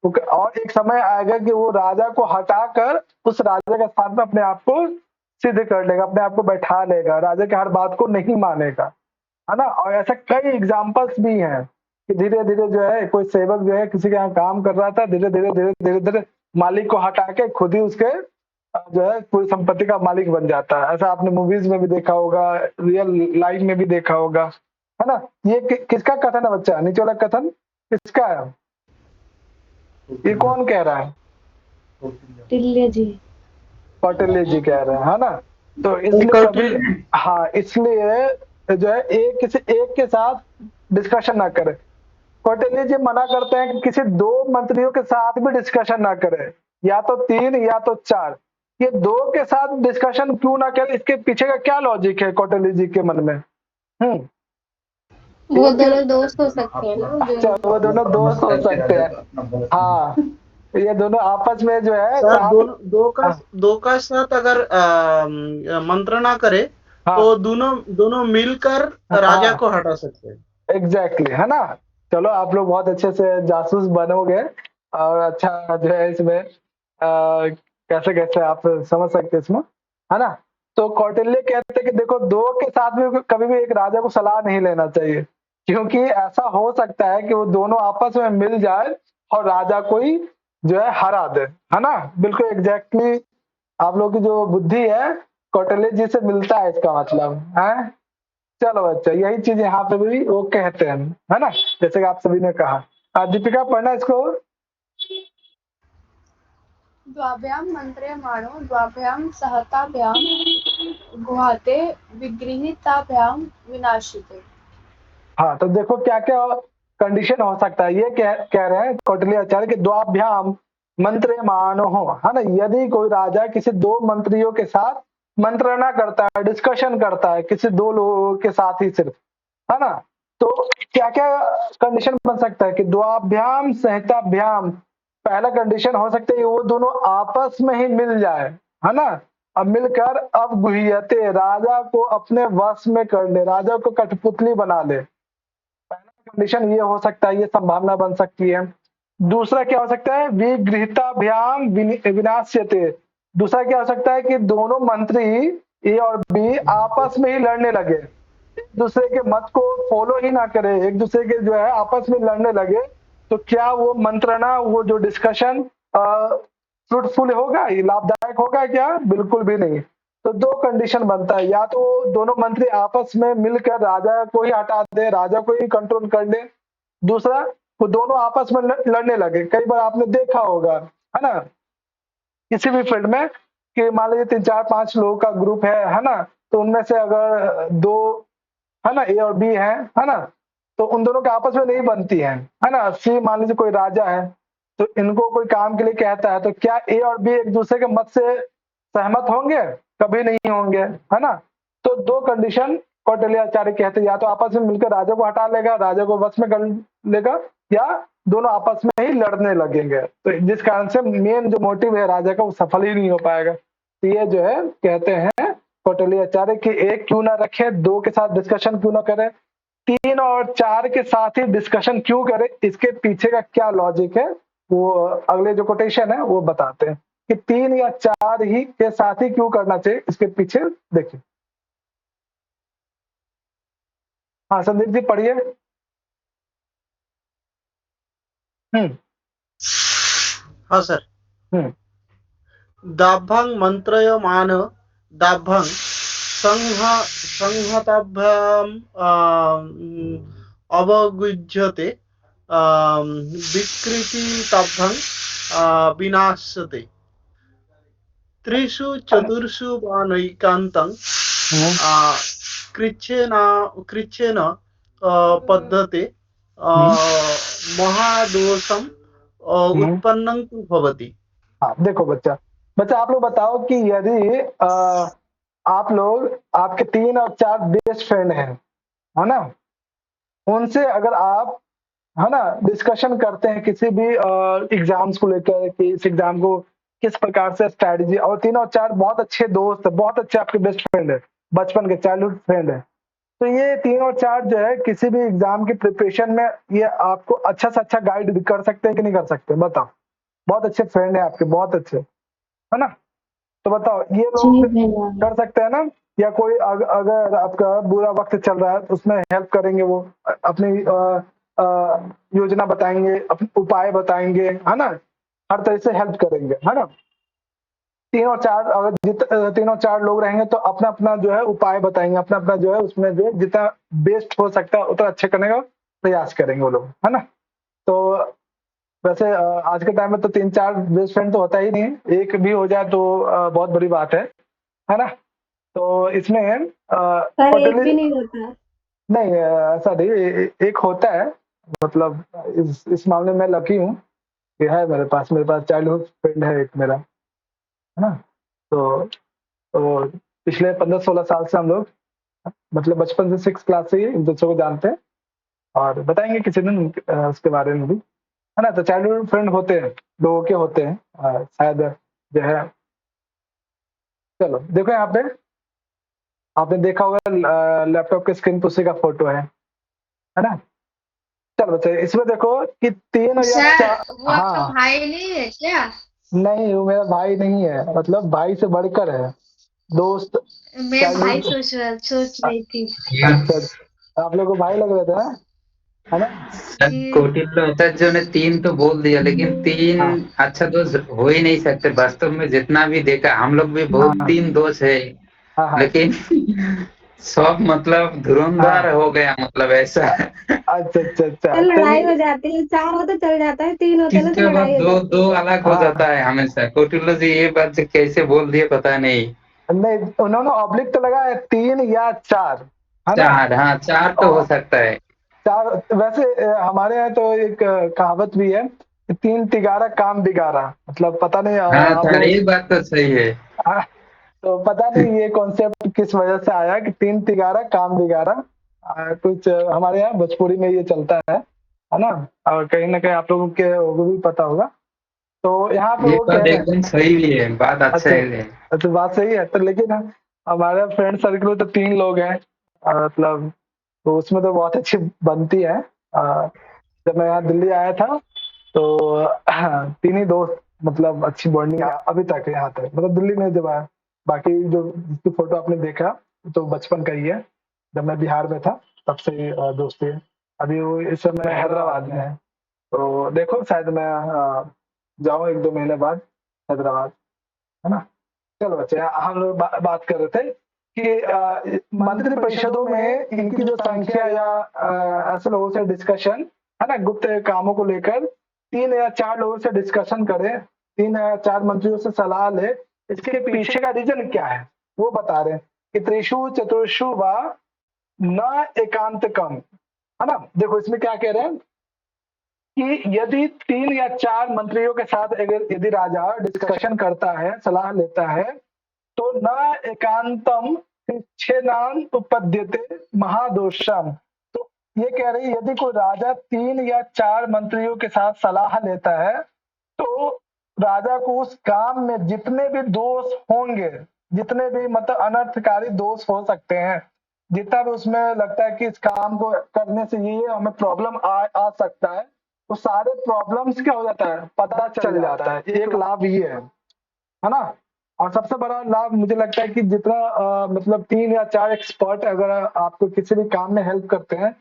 Speaker 1: और एक समय आएगा कि वो राजा को हटाकर उस राजा के साथ में अपने आप को सिद्ध कर लेगा, अपने आप को बैठा लेगा, राजा की हर बात को नहीं मानेगा, है ना। और ऐसा कई एग्जाम्पल्स भी हैं कि धीरे धीरे जो है कोई सेवक जो है किसी के यहाँ काम कर रहा था, धीरे धीरे धीरे धीरे धीरे मालिक को हटा के खुद ही उसके जो है पूरी संपत्ति का मालिक बन जाता है। ऐसा आपने मूवीज में भी देखा होगा, रियल लाइफ में भी देखा होगा, है ना। ये किसका कथन है बच्चा, नीचे वाला कथन किसका है, ये कौन कह रहा है?
Speaker 6: टिल्ले जी।
Speaker 1: कौटिल्य जी कह रहे हैं, है ना। तो इसलिए कभी हाँ, इसलिए जो है एक किसी एक के साथ डिस्कशन ना करे। कौटिल्य जी मना करते हैं कि किसी दो मंत्रियों के साथ भी डिस्कशन ना करे, या तो 3 या तो 4। ये 2 के साथ डिस्कशन क्यों ना करे, इसके पीछे का क्या लॉजिक है कौटिल्य जी के मन में?
Speaker 2: वो दोनों दोस्त हो सकते हैं ना,
Speaker 1: अच्छा, वो दोनों दोस्त हो सकते हैं, हाँ। ये दोनों आपस में जो है
Speaker 7: सर दो का साथ अगर मंत्रणा करे तो दोनों मिलकर राजा को हटा सकते हैं।
Speaker 1: एग्जैक्टली, है ना। चलो आप लोग बहुत अच्छे से जासूस बनोगे और अच्छा जो है इसमें कैसे कैसे आप समझ सकते इसमें, है ना। तो कौटिल्य कहते हैं कि देखो 2 के साथ में कभी भी एक राजा को सलाह नहीं लेना चाहिए, क्योंकि ऐसा हो सकता है कि वो दोनों आपस में मिल जाए और राजा कोई जो है हरा दे, है ना। बिल्कुल एग्जैक्टली आप लोग की जो बुद्धि है कौटिल्य जी से मिलता है, इसका मतलब है। चलो अच्छा, यही चीज यहाँ पे भी वो कहते हैं, है ना, जैसे कि आप सभी ने कहा। दीपिका पढ़ना इसको।
Speaker 8: द्वाभ्याम मंत्र्यमाणो द्वाभ्याम सहताभ्याम गुहाते विगृहीताभ्याम विनाशिते।
Speaker 1: हाँ, तो देखो क्या क्या कंडीशन हो सकता है। ये कह रहे हैं कौटिल्य आचार्य कि द्वाभ्याम मंत्र्यमाणो हो, है ना। यदि कोई राजा किसी 2 मंत्रियों के साथ मंत्रणा करता है, डिस्कशन करता है, किसी 2 लोगों के साथ ही सिर्फ, है ना, तो क्या क्या कंडीशन बन सकता है कि द्वाभ्याम संहिताभ्याम, पहला कंडीशन हो सकता है वो दोनों आपस में ही मिल जाए, है ना। अब मिलकर अब गुह्यते, राजा को अपने वश में कर ले, राजा को कठपुतली बना ले। पहला कंडीशन ये हो सकता है, ये संभावना बन सकती है। दूसरा क्या हो सकता है, विगृहीताभ्याम विनाश्यते, दूसरा क्या हो सकता है कि दोनों मंत्री ए और बी आपस में ही लड़ने लगे, एक दूसरे के मत को फॉलो ही ना करे, एक दूसरे के जो है आपस में लड़ने लगे। तो क्या वो मंत्रणा, वो जो डिस्कशन फ्रूटफुल होगा, ये लाभदायक होगा क्या? बिल्कुल भी नहीं। तो दो कंडीशन बनता है, या तो दोनों मंत्री आपस में मिलकर राजा को ही हटा दे, राजा को ही कंट्रोल कर ले। दूसरा, वो दोनों आपस में लड़ने लगे। कई बार आपने देखा होगा, है ना, किसी भी फील्ड में कि मान लीजिए 3 4 5 लोगों का ग्रुप है ना, तो उनमें से अगर दो, है ना, ए और बी है ना, तो उन दोनों के आपस में नहीं बनती है ना। सी मान लीजिए कोई राजा है, तो इनको कोई काम के लिए कहता है, तो क्या ए और बी एक दूसरे के मत से सहमत होंगे? कभी नहीं होंगे, है ना। तो दो कंडीशन कौटिल्याचार्य कहते हैं, या तो आपस में मिलकर राजा को हटा लेगा, राजा को वश में कर लेगा, या दोनों आपस में ही लड़ने लगेंगे। तो जिस कारण से मेन जो मोटिव है राजा का वो सफल ही नहीं हो पाएगा। तो ये जो है कहते हैं कौटिल्याचार्य कि एक क्यों ना रखे, दो के साथ डिस्कशन क्यों ना करे, 3 और 4 के साथ ही डिस्कशन क्यों करे, इसके पीछे का क्या लॉजिक है वो अगले जो कोटेशन है वो बताते हैं कि 3 या 4 ही के साथ ही क्यों करना चाहिए, इसके पीछे देखिए। हाँ संदीप जी पढ़िए।
Speaker 7: हाँ सर। दाभ्यं मंत्रयमान दाभ्यं संहताभ्याम अवगुह्यते विकृतिताभ्यां विनाश्यते त्रिषु चतुर्षु वा नैकान्तं कृच्छेन पद्धते महादोषम उत्पन्नं तु भवति।
Speaker 1: हाँ देखो बच्चा आप लोग बताओ कि यदि आप लोग, आपके 3 और 4 बेस्ट फ्रेंड हैं, है ना, उनसे अगर आप, है ना, डिस्कशन करते हैं किसी भी एग्जाम्स को लेकर कि इस एग्जाम को किस प्रकार से स्ट्रैटेजी, और 3 और 4 बहुत अच्छे दोस्त है, बहुत अच्छे आपके बेस्ट फ्रेंड है, बचपन के चाइल्डहुड फ्रेंड है, तो ये 3 और 4 जो है किसी भी एग्जाम की प्रिपरेशन में ये आपको अच्छा से अच्छा गाइड कर सकते हैं कि नहीं कर सकते? बताओ। बहुत अच्छे फ्रेंड है आपके, बहुत अच्छे, है ना। तो बताओ ये लोग कर सकते हैं ना, या कोई अगर आपका बुरा वक्त चल रहा है तो उसमें हेल्प करेंगे, वो अपनी योजना बताएंगे, अपने उपाय बताएंगे, है ना, हर तरह से हेल्प करेंगे, है ना। 3 और 4 अगर 3 और 4 लोग रहेंगे तो अपना अपना जो है उपाय बताएंगे, अपना अपना जो है उसमें जो जितना बेस्ट हो सकता है उतना अच्छे करने का प्रयास करेंगे वो लोग, है ना। तो वैसे आज के टाइम में तो 3 4 बेस्ट फ्रेंड तो होता ही नहीं है, एक भी हो जाए तो बहुत बड़ी बात है ना। तो इसमें
Speaker 2: एक भी नहीं होता।
Speaker 1: नहीं ऐसा नहीं, एक होता है, मतलब इस मामले में लकी हूँ कि है मेरे पास चाइल्डहुड फ्रेंड है एक मेरा, है ना। तो पिछले 15-16 साल से हम लोग, मतलब बचपन से 6 क्लास से ही एक दूसरे को जानते हैं, और बताएंगे किसी दिन उसके बारे में भी, है ना। तो चाइल्डहुड फ्रेंड होते हैं, लोगों के होते हैं शायद जो है। चलो देखो यहाँ पे आपने देखा होगा लैपटॉप के स्क्रीन पर उसी का फोटो है ना। चलो बच्चे इसमें देखो कि 3 या 4,
Speaker 3: वो आपका भाई नहीं है क्या?
Speaker 1: नहीं वो मेरा भाई नहीं है, मतलब भाई से बढ़कर है, दोस्त।
Speaker 5: मैं भाई सोच रही थी।
Speaker 1: अच्छा आप लोग को भाई लग रहे थे, है ना।
Speaker 4: कौटिल्य ने 3 तो बोल दिया, लेकिन 3 अच्छा दोस्त हो ही नहीं सकते। वास्तव में जितना भी देखा हम लोग भी बहुत 3 दोस्त है, लेकिन सब मतलब धुरंधर हो गया, मतलब ऐसा।
Speaker 1: अच्छा
Speaker 2: लड़ाई हो जाती है, 4 हो तो चल जाता है, 3 होते ना तो लड़ाई हो जाती है।
Speaker 4: 2 अलग हो जाता है हमेशा। कौटिल्य जी ये बात से कैसे बोल दिए पता नहीं।
Speaker 1: नहीं उन्होंने ऑब्लिक तो लगा है 3 या 4, है ना।
Speaker 4: 4, हाँ 4 तो हो सकता है।
Speaker 1: 4 वैसे हमारे यहाँ तो एक कहावत भी है, 3 तिगारा काम बिगारा, मतलब पता नहीं
Speaker 4: हाँ ये बात तो सही है।
Speaker 1: तो पता नहीं ये कॉन्सेप्ट किस वजह से आया कि 3 तिगारा काम बिगारा, कुछ हमारे यहाँ भोजपुरी में ये चलता है ना, और कहीं ना कहीं आप लोगों को भी पता होगा। तो यहाँ पे
Speaker 4: ये
Speaker 1: वो
Speaker 4: बात
Speaker 1: कह रहे हैं,
Speaker 4: एकदम सही भी है, बात अच्छा
Speaker 1: अच्छा
Speaker 4: है।
Speaker 1: अच्छा, बात सही है। तो लेकिन हमारे फ्रेंड सर्कल में तो 3 लोग हैं, मतलब तो उसमें तो बहुत अच्छी बनती है। जब मैं यहाँ दिल्ली आया था तो 3 ही दोस्त, मतलब अच्छी बॉन्डिंग अभी तक है यहाँ तक, मतलब दिल्ली में जब आया। बाकी जो जिसकी फोटो आपने देखा तो बचपन का ही है, जब मैं बिहार में था तब से ही दोस्ती है। अभी वो इस समय हैदराबाद में है। तो देखो शायद मैं जाऊँ 1-2 महीने बाद हैदराबाद, है ना। चलो बच्चे, हम लोग बात कर रहे थे कि मंत्रि परिषदों में इनकी जो संख्या या ऐसे लोगों से डिस्कशन, है ना, गुप्त कामों को लेकर 3 या 4 लोगों से डिस्कशन करें, 3 या 4 मंत्रियों से सलाह ले, इसके पीछे का रीजन क्या है वो बता रहे हैं कि त्रिषु चतुर्षु व न एकांतकम, है ना। देखो इसमें क्या कह रहे हैं कि यदि 3 या 4 मंत्रियों के साथ अगर यदि राजा डिस्कशन करता है, सलाह लेता है, तो न एकांतम शिक्षेनान उपद्यते महादोषम। तो ये कह रही है यदि कोई राजा 3 या 4 मंत्रियों के साथ सलाह लेता है तो राजा को उस काम में जितने भी दोष होंगे, जितने भी मतलब अनर्थकारी दोष हो सकते हैं, जितना भी उसमें लगता है कि इस काम को करने से ये हमें प्रॉब्लम आ सकता है, वो सारे प्रॉब्लम्स क्या हो जाता है, पता चल जाता है। एक लाभ ये है ना। और सबसे बड़ा लाभ मुझे लगता है कि जितना मतलब 3 या 4 एक्सपर्ट अगर आपको किसी भी काम में हेल्प करते हैं,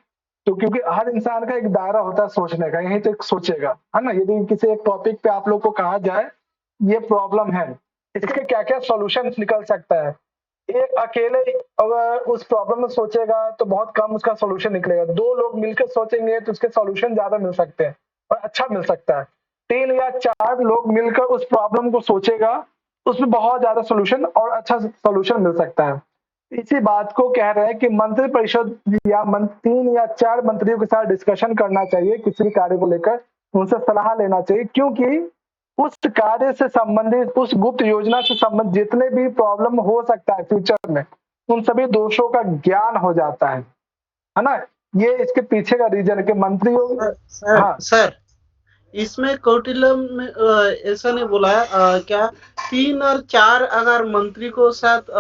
Speaker 1: तो क्योंकि हर इंसान का एक दायरा होता है सोचने का, यही तो सोचेगा, है ना। यदि किसी एक टॉपिक पे आप लोग को कहा जाए ये प्रॉब्लम है, इसके क्या क्या सॉल्यूशन निकल सकता है, एक अकेले अगर उस प्रॉब्लम में सोचेगा तो बहुत कम उसका सॉल्यूशन निकलेगा। 2 लोग मिलकर सोचेंगे तो उसके सॉल्यूशन ज्यादा मिल सकते हैं और अच्छा मिल सकता है। 3 या 4 लोग मिलकर उस प्रॉब्लम को सोचेगा, उसमें बहुत ज्यादा सॉल्यूशन और अच्छा सॉल्यूशन मिल सकता है। इसी बात को कह रहे हैं कि मंत्रि परिषद या 3 या 4 मंत्रियों के साथ डिस्कशन करना चाहिए, किसी भी कार्य को लेकर उनसे सलाह लेना चाहिए, क्योंकि उस कार्य से संबंधित, उस गुप्त योजना से संबंधित जितने भी प्रॉब्लम हो सकता है फ्यूचर में, उन सभी दोषों का ज्ञान हो जाता है ना। ये इसके पीछे का रीजन है कि मंत्रियों
Speaker 7: सर इसमें कौटिल्य में ऐसा नहीं बोला है क्या 3 और 4 अगर मंत्री को साथ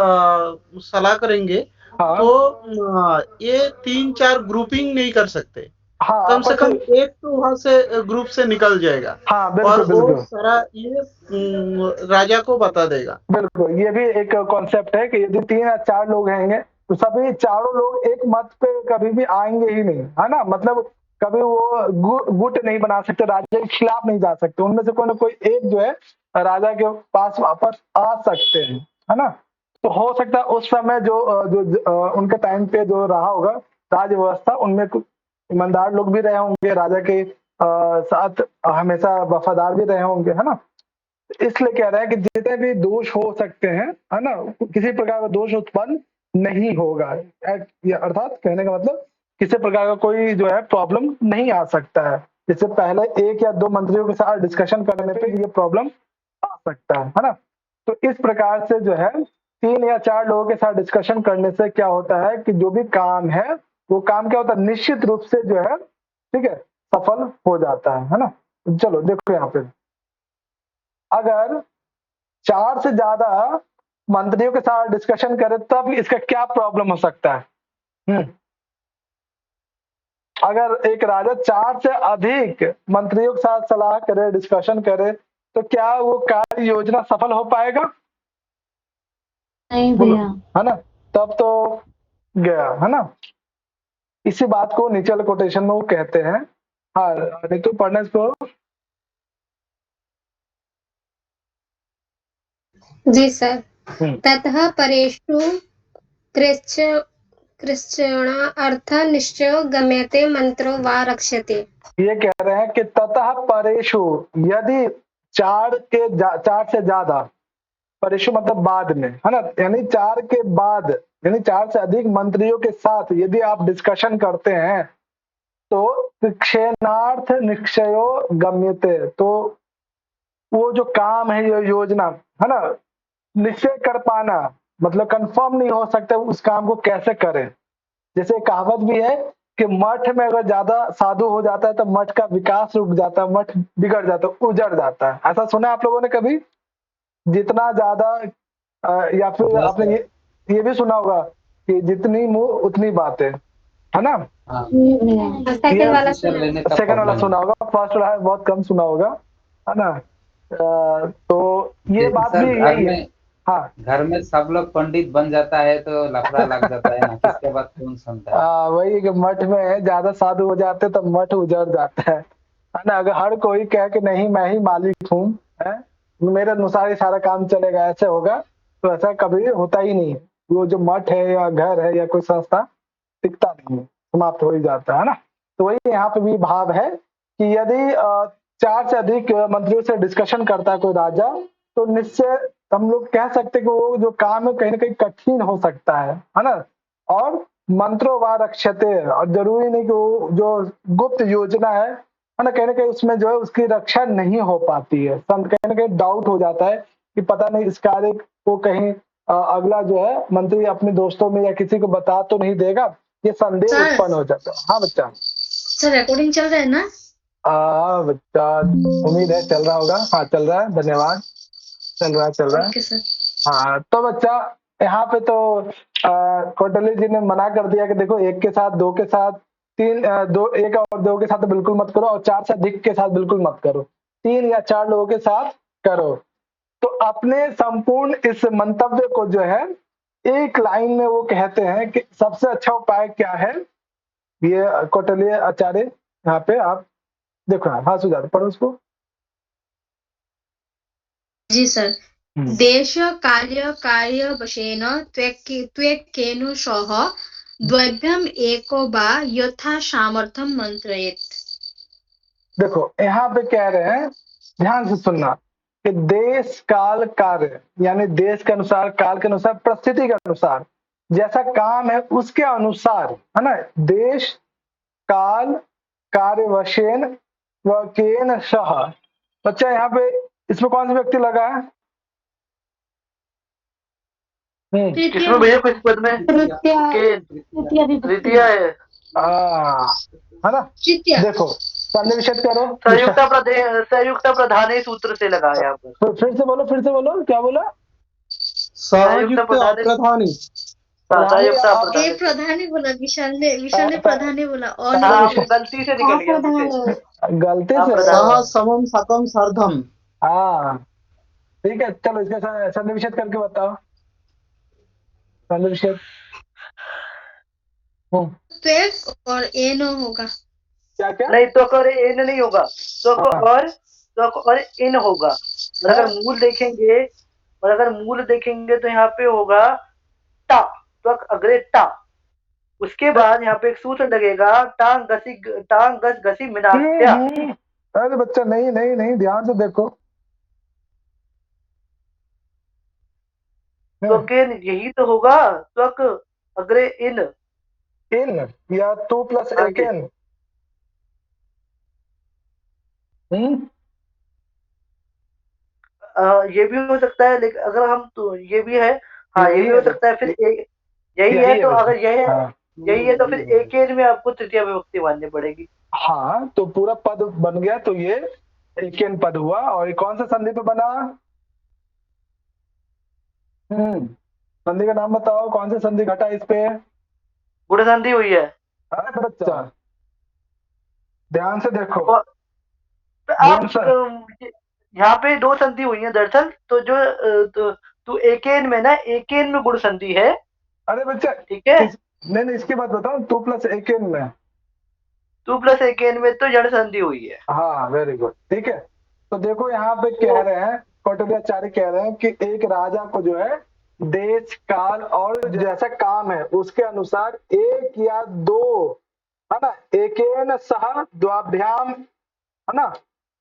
Speaker 7: सलाह करेंगे तो ये 3-4 ग्रुपिंग नहीं कर सकते। कम से कम एक तो वहां से ग्रुप से निकल जाएगा। और वो सारा ये राजा को बता देगा।
Speaker 1: बिल्कुल, ये भी एक कॉन्सेप्ट है कि यदि 3 या 4 लोग रहेंगे तो सभी चारों लोग एक मत पे कभी भी आएंगे ही नहीं, है ना। मतलब कभी वो गुट नहीं बना सकते, राजा के खिलाफ नहीं जा सकते, उनमें से कोई ना कोई एक जो है राजा के पास वापस आ सकते हैं, है ना। तो हो सकता है उस समय जो उनके टाइम पे जो रहा होगा राज व्यवस्था, उनमें कुछ ईमानदार लोग भी रहे होंगे, राजा के साथ हमेशा वफादार भी रहे होंगे, है ना। इसलिए कह रहे हैं कि जितने भी दोष हो सकते हैं, है ना, किसी प्रकार का दोष उत्पन्न नहीं होगा। अर्थात कहने का मतलब किसी प्रकार का कोई जो है प्रॉब्लम नहीं आ सकता है। इससे पहले 1 या 2 मंत्रियों के साथ डिस्कशन करने पे ये प्रॉब्लम आ सकता है ना। तो इस प्रकार से जो है 3 या 4 लोगों के साथ डिस्कशन करने से क्या होता है कि जो भी काम है वो काम क्या होता है, निश्चित रूप से जो है, ठीक है, सफल हो जाता है ना। चलो देखो यहाँ पे, अगर 4 से ज्यादा मंत्रियों के साथ डिस्कशन करे तब इसका क्या प्रॉब्लम हो सकता है। अगर एक राजा 4 से अधिक मंत्रियों के साथ सलाह करे, डिस्कशन करे, तो क्या वो कार्य योजना सफल हो पाएगा?
Speaker 6: नहीं भैया,
Speaker 1: है ना। तब तो गया, है ना। इसी बात को नीचे वाले कोटेशन में वो कहते हैं। हाँ नीतू, पढ़ने को।
Speaker 2: जी सर। ततः परेषु कृच्छ्रण अर्थ निश्चयो गम्यते मंत्रो वा रक्ष्यते।
Speaker 1: ये कह रहे हैं कि ततः परेषु, यदि 4 से ज्यादा, परेषु मतलब बाद में, है ना, यानी 4 के बाद, यानी 4 से अधिक मंत्रियों के साथ यदि आप डिस्कशन करते हैं तो क्षेनार्थ निश्चयो गम्यते, तो वो जो काम है, ये योजना है ना, निश्चय कर पाना, मतलब कंफर्म नहीं हो सकता उस काम को कैसे करें, जैसे कहावत भी है कि मठ में अगर ज्यादा साधु हो जाता है तो मठ का विकास रुक जाता है, मठ बिगड़ जाता है, उजड़ जाता है। ऐसा सुना है आप लोगों ने कभी? जितना ज्यादा या फिर
Speaker 4: हाँ
Speaker 1: आपने
Speaker 4: सर।
Speaker 1: ये भी सुना होगा कि जितनी मुंह उतनी बातें, है ना?
Speaker 4: हाँ
Speaker 2: सेकंड वाला
Speaker 1: ये
Speaker 4: डिसीजन
Speaker 2: सुना
Speaker 4: लेने का
Speaker 1: सेकंड वाला
Speaker 4: प्रॉब्लम
Speaker 1: सुना
Speaker 4: है।
Speaker 1: होगा, फर्स्ट वाला बहुत कम सुना होगा, है ना? तो ये
Speaker 4: जैसे
Speaker 1: बात
Speaker 4: सर
Speaker 1: भी यही है। हाँ,
Speaker 4: घर में सब लोग पंडित बन जाता है तो लफड़ा लग जाता है ना, किसके बात कौन सुनता है।
Speaker 1: वही कि मठ में ज्यादा साधु हो जाते तो मठ उजड़ जाता है ना? अगर हर कोई कहे कि नहीं मैं ही मालिक हूँ, है, मेरे अनुसार ही सारा काम चलेगा, ऐसे होगा तो ऐसा कभी होता ही नहीं है। वो जो मठ है या घर है या कोई संस्था टिकता नहीं है, समाप्त हो ही जाता है ना? तो वही यहाँ पे भी भाव है कि यदि 4 से अधिक मंत्रियों से डिस्कशन करता है कोई राजा, तो निश्चय हम लोग कह सकते हैं कि वो जो काम है कहीं ना कहीं कठिन हो सकता है ना? और मंत्रो व रक्षते, और जरूरी नहीं कि वो जो गुप्त योजना है ना, कहीं ना कहीं उसमें जो है उसकी रक्षा नहीं हो पाती है। कहीं ना कहीं डाउट हो जाता है कि पता नहीं इस कार्य को कहीं अगला जो है मंत्री अपने दोस्तों में या किसी को बता तो नहीं देगा, ये संदेह
Speaker 5: सर।
Speaker 1: उत्पन्न हो जाता है। हाँ बच्चा।
Speaker 5: सर रिकॉर्डिंग चल रहा है ना?
Speaker 1: बच्चा, उम्मीद है चल रहा होगा। हाँ चल रहा है, धन्यवाद। चल रहा है।
Speaker 5: Okay sir.
Speaker 1: हाँ तो बच्चा, यहाँ पे तो कौटिल्य जी ने मना कर दिया कि देखो एक के साथ, दो के साथ, एक और दो के साथ तो बिल्कुल मत करो, और 4 से अधिक के साथ बिल्कुल मत करो, 3 या 4 लोगों के साथ करो। तो अपने संपूर्ण इस मंतव्य को जो है एक लाइन में वो कहते हैं कि सबसे अच्छा उपाय क्या है। ये कौटिल्य आचार्य यहाँ पे आप देखो, हाँ सुझाव पढ़ो उसको।
Speaker 5: जी सर। देश कार्य वशेन त्वेकेन सह द्वयम् एको वा यथा सामर्थ्यं मंत्रयेत्।
Speaker 1: देखो यहाँ पे कह रहे हैं, ध्यान से सुनना, कि देश काल कार्य, यानी देश के अनुसार, काल के अनुसार, परिस्थिति के अनुसार जैसा काम है उसके अनुसार, है ना? देश काल कार्य वशेन व केन सह। बच्चा यहाँ पे इसमें कौन सा व्यक्ति लगा है?
Speaker 7: किसमें भैया, किस पद में? तृतीया है।
Speaker 1: है ना? देखो संधि विच्छेद करो।
Speaker 7: संयुक्त प्रधान सूत्र से लगा है यहाँ पर।
Speaker 1: फिर से बोलो, क्या बोला?
Speaker 7: संयुक्त प्रधानी।
Speaker 5: ए प्रधानी बोला, विशाल ने प्रधानी बोला, और
Speaker 7: गलती से निकल गया।
Speaker 1: गलती से
Speaker 7: सह समम सकम सर्धम।
Speaker 1: हाँ ठीक है, चलो इसका संधि विच्छेद करके बताओ। संधि विच्छेद
Speaker 5: और एन होगा।
Speaker 1: क्या?
Speaker 7: नहीं तो कर एन नहीं होगा, तो और इन होगा। अगर मूल देखेंगे तो यहाँ पे होगा टा, तो अग्रे टा, उसके बाद यहाँ पे एक सूत्र लगेगा टांग गस घसी मिनास्या।
Speaker 1: अरे बच्चा नहीं, ध्यान से देखो।
Speaker 7: तो यही तो होगा, त्वक अग्रे इन
Speaker 1: या तू प्लस एक एन।
Speaker 7: ये भी हो सकता है, लेकिन अगर हम तो ये भी है, हाँ ये भी हो सकता है। फिर यही है तो अगर यही है तो फिर एक एन में आपको तृतीय विभक्ति माननी पड़ेगी।
Speaker 1: हाँ तो पूरा पद बन गया, तो ये एक एन पद हुआ। और ये कौन सा संधि पे बना? संधि का नाम बताओ, कौन सा संधि घटा इस पे?
Speaker 7: गुण संधि हुई है।
Speaker 1: अरे बच्चा ध्यान से देखो,
Speaker 7: आप यहाँ पे 2 संधि हुई है दरअसल। तो जो तो एकेन में ना, एकेन में गुण संधि है।
Speaker 1: अरे बच्चा
Speaker 7: ठीक है,
Speaker 1: नहीं इसके बाद बताओ, 2 प्लस एक एन में,
Speaker 7: 2 प्लस एकेन में तो जड़ संधि हुई है।
Speaker 1: हाँ वेरी गुड, ठीक है। तो देखो यहाँ पे कह रहे हैं, कौटिल्याचार्य कह रहे हैं कि एक राजा को जो है देश काल और जैसा काम है उसके अनुसार एक या दो, है ना, एकेन सह द्वाभ्याम, है ना,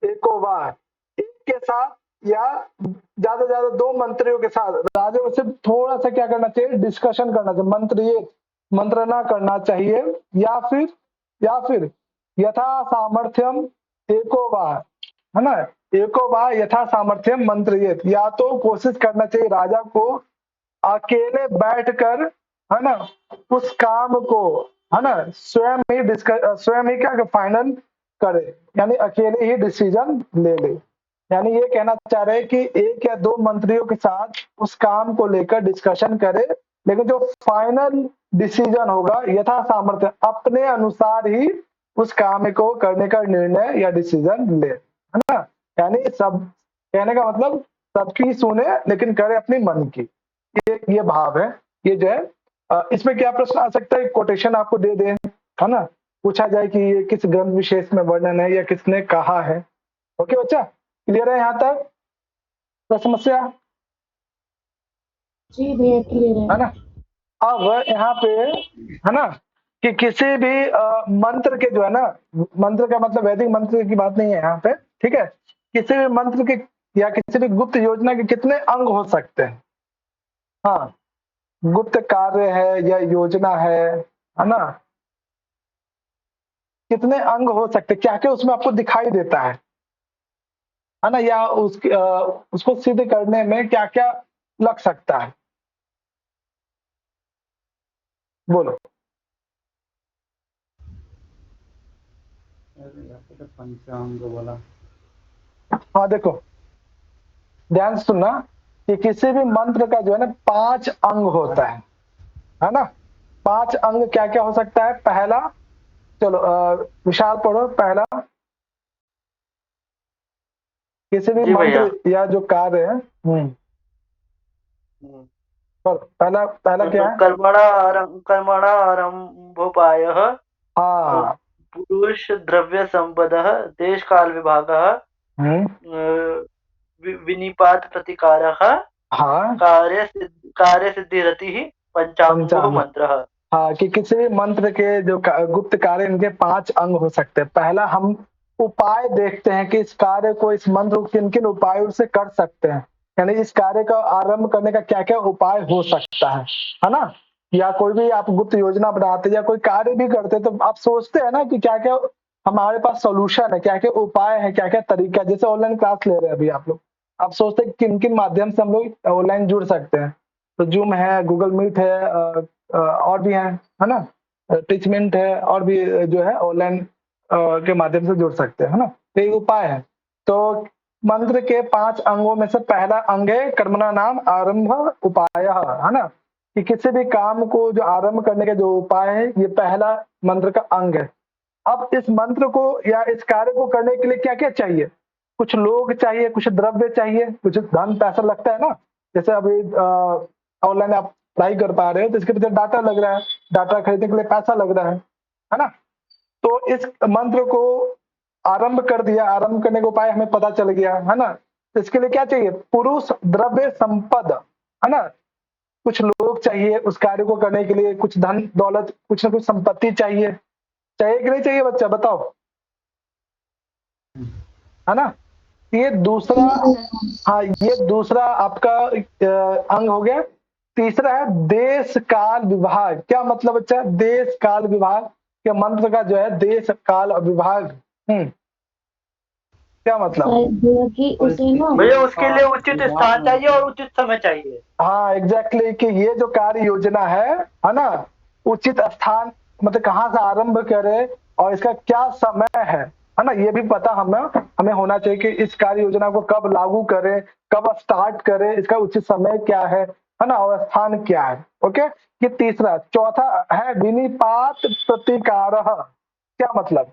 Speaker 1: एको बार, एक के साथ या ज्यादा ज्यादा 2 मंत्रियों के साथ राजा से थोड़ा सा क्या करना चाहिए, डिस्कशन करना चाहिए, मंत्रणा करना चाहिए, या फिर यथा सामर्थ्यम एको बार, है ना, एको बार यथा सामर्थ्यम मंत्रियेत, या तो कोशिश करना चाहिए राजा को अकेले बैठकर, है ना, उस काम को, है ना, स्वयं ही क्या फाइनल करे, यानी अकेले ही डिसीजन ले ले। यानी ये कहना चाह रहे हैं कि एक या दो मंत्रियों के साथ उस काम को लेकर डिस्कशन करे, लेकिन जो फाइनल डिसीजन होगा यथा सामर्थ्य अपने अनुसार ही उस काम को करने का निर्णय या डिसीजन ले, है ना। यानी सब कहने का मतलब सबकी सुने लेकिन करे अपनी मन की, ये भाव है। ये जो है इसमें क्या प्रश्न आ सकता है, कोटेशन आपको दे दें, है ना, पूछा जाए कि ये किस ग्रंथ विशेष में वर्णन है या किसने कहा है। ओके बच्चा, क्लियर है यहाँ तक? तो समस्या
Speaker 6: जी भैया क्लियर
Speaker 1: है ना। अब यहाँ पे है ना कि किसी भी मंत्र के जो है ना, मंत्र का मतलब वैदिक मंत्र की बात नहीं है यहाँ पे, ठीक है। किसी भी मंत्र के या किसी भी गुप्त योजना के कितने अंग हो सकते हैं? हाँ, गुप्त कार्य है या योजना है ना, कितने अंग हो सकते, क्या क्या उसमें आपको दिखाई देता है ना, या उसको सिद्ध करने में क्या क्या लग सकता है, बोलो।
Speaker 4: पंचांग बोला।
Speaker 1: हाँ देखो, ध्यान से सुनना कि किसी भी मंत्र का जो है ना 5 अंग होता है ना। 5 अंग क्या क्या हो सकता है? पहला, चलो विशाल पढ़ो पहला। किसी भी मंत्र या जो कार्य है पहला क्या है?
Speaker 7: कर्मणा आरंभोपायः
Speaker 1: हाँ,
Speaker 7: पुरुष द्रव्य संपदः देश काल विभागः विनिपात प्रतिकारः
Speaker 1: हाँ,
Speaker 7: कार्य सिद्धिरतिः पंचांगो मंत्रः।
Speaker 1: हाँ, कि किसी भी मंत्र के जो गुप्त कार्य, इनके 5 अंग हो सकते हैं। पहला हम उपाय देखते हैं कि इस कार्य को, इस मंत्र को किन किन उपायों से कर सकते हैं, यानी इस कार्य का आरंभ करने का क्या क्या उपाय हो सकता है ना। या कोई भी आप गुप्त योजना बनाते या कोई कार्य भी करते तो आप सोचते हैं ना कि क्या क्या हमारे पास सोल्यूशन है, क्या क्या उपाय है, क्या क्या तरीका। जैसे ऑनलाइन क्लास ले रहे हैं अभी आप लोग, आप सोचते हैं किन किन माध्यम से हम लोग ऑनलाइन जुड़ सकते हैं, तो जूम है, गूगल मीट है, और भी है ना, टीचमेंट है, और भी जो है ऑनलाइन के माध्यम से जुड़ सकते हैं, है ना। तो ये उपाय है। तो मंत्र के 5 अंगों में से पहला अंग है कर्मणा नाम आरंभ उपाय, है ना, कि किसी भी काम को जो आरंभ करने के जो उपाय है, ये पहला मंत्र का अंग है। अब इस मंत्र को या इस कार्य को करने के लिए क्या क्या चाहिए? कुछ लोग चाहिए, कुछ द्रव्य चाहिए, कुछ धन पैसा लगता है ना। जैसे अभी ऑनलाइन आप पढ़ाई कर पा रहे हो तो इसके पीछे डाटा लग रहा है, डाटा खरीदने के लिए पैसा लग रहा है ना। तो इस मंत्र को आरंभ कर दिया, आरंभ करने का उपाय हमें पता चल गया, है ना। तो इसके लिए क्या चाहिए? पुरुष द्रव्य संपद, है ना, कुछ लोग चाहिए उस कार्य को करने के लिए, कुछ धन दौलत, कुछ ना कुछ संपत्ति चाहिए कि नहीं चाहिए बच्चा, बताओ, है ना। ये दूसरा, हाँ, ये दूसरा आपका अंग हो गया। तीसरा है देश काल विभाग। क्या मतलब बच्चा? देश काल विभाग के मंत्र का जो है देश काल विभाग, क्या मतलब?
Speaker 7: भैया उसके लिए उचित स्थान चाहिए और उचित समय चाहिए।
Speaker 1: हाँ एग्जैक्टली, कि ये जो कार्य योजना है ना, उचित स्थान मतलब कहाँ से आरंभ करे और इसका क्या समय है ना, ये भी पता हमें होना चाहिए कि इस कार्य योजना को कब लागू करे, कब स्टार्ट करे, इसका उचित समय क्या है ना, और स्थान क्या है। ओके, ये तीसरा। चौथा है विनिपात प्रतिकार। क्या मतलब?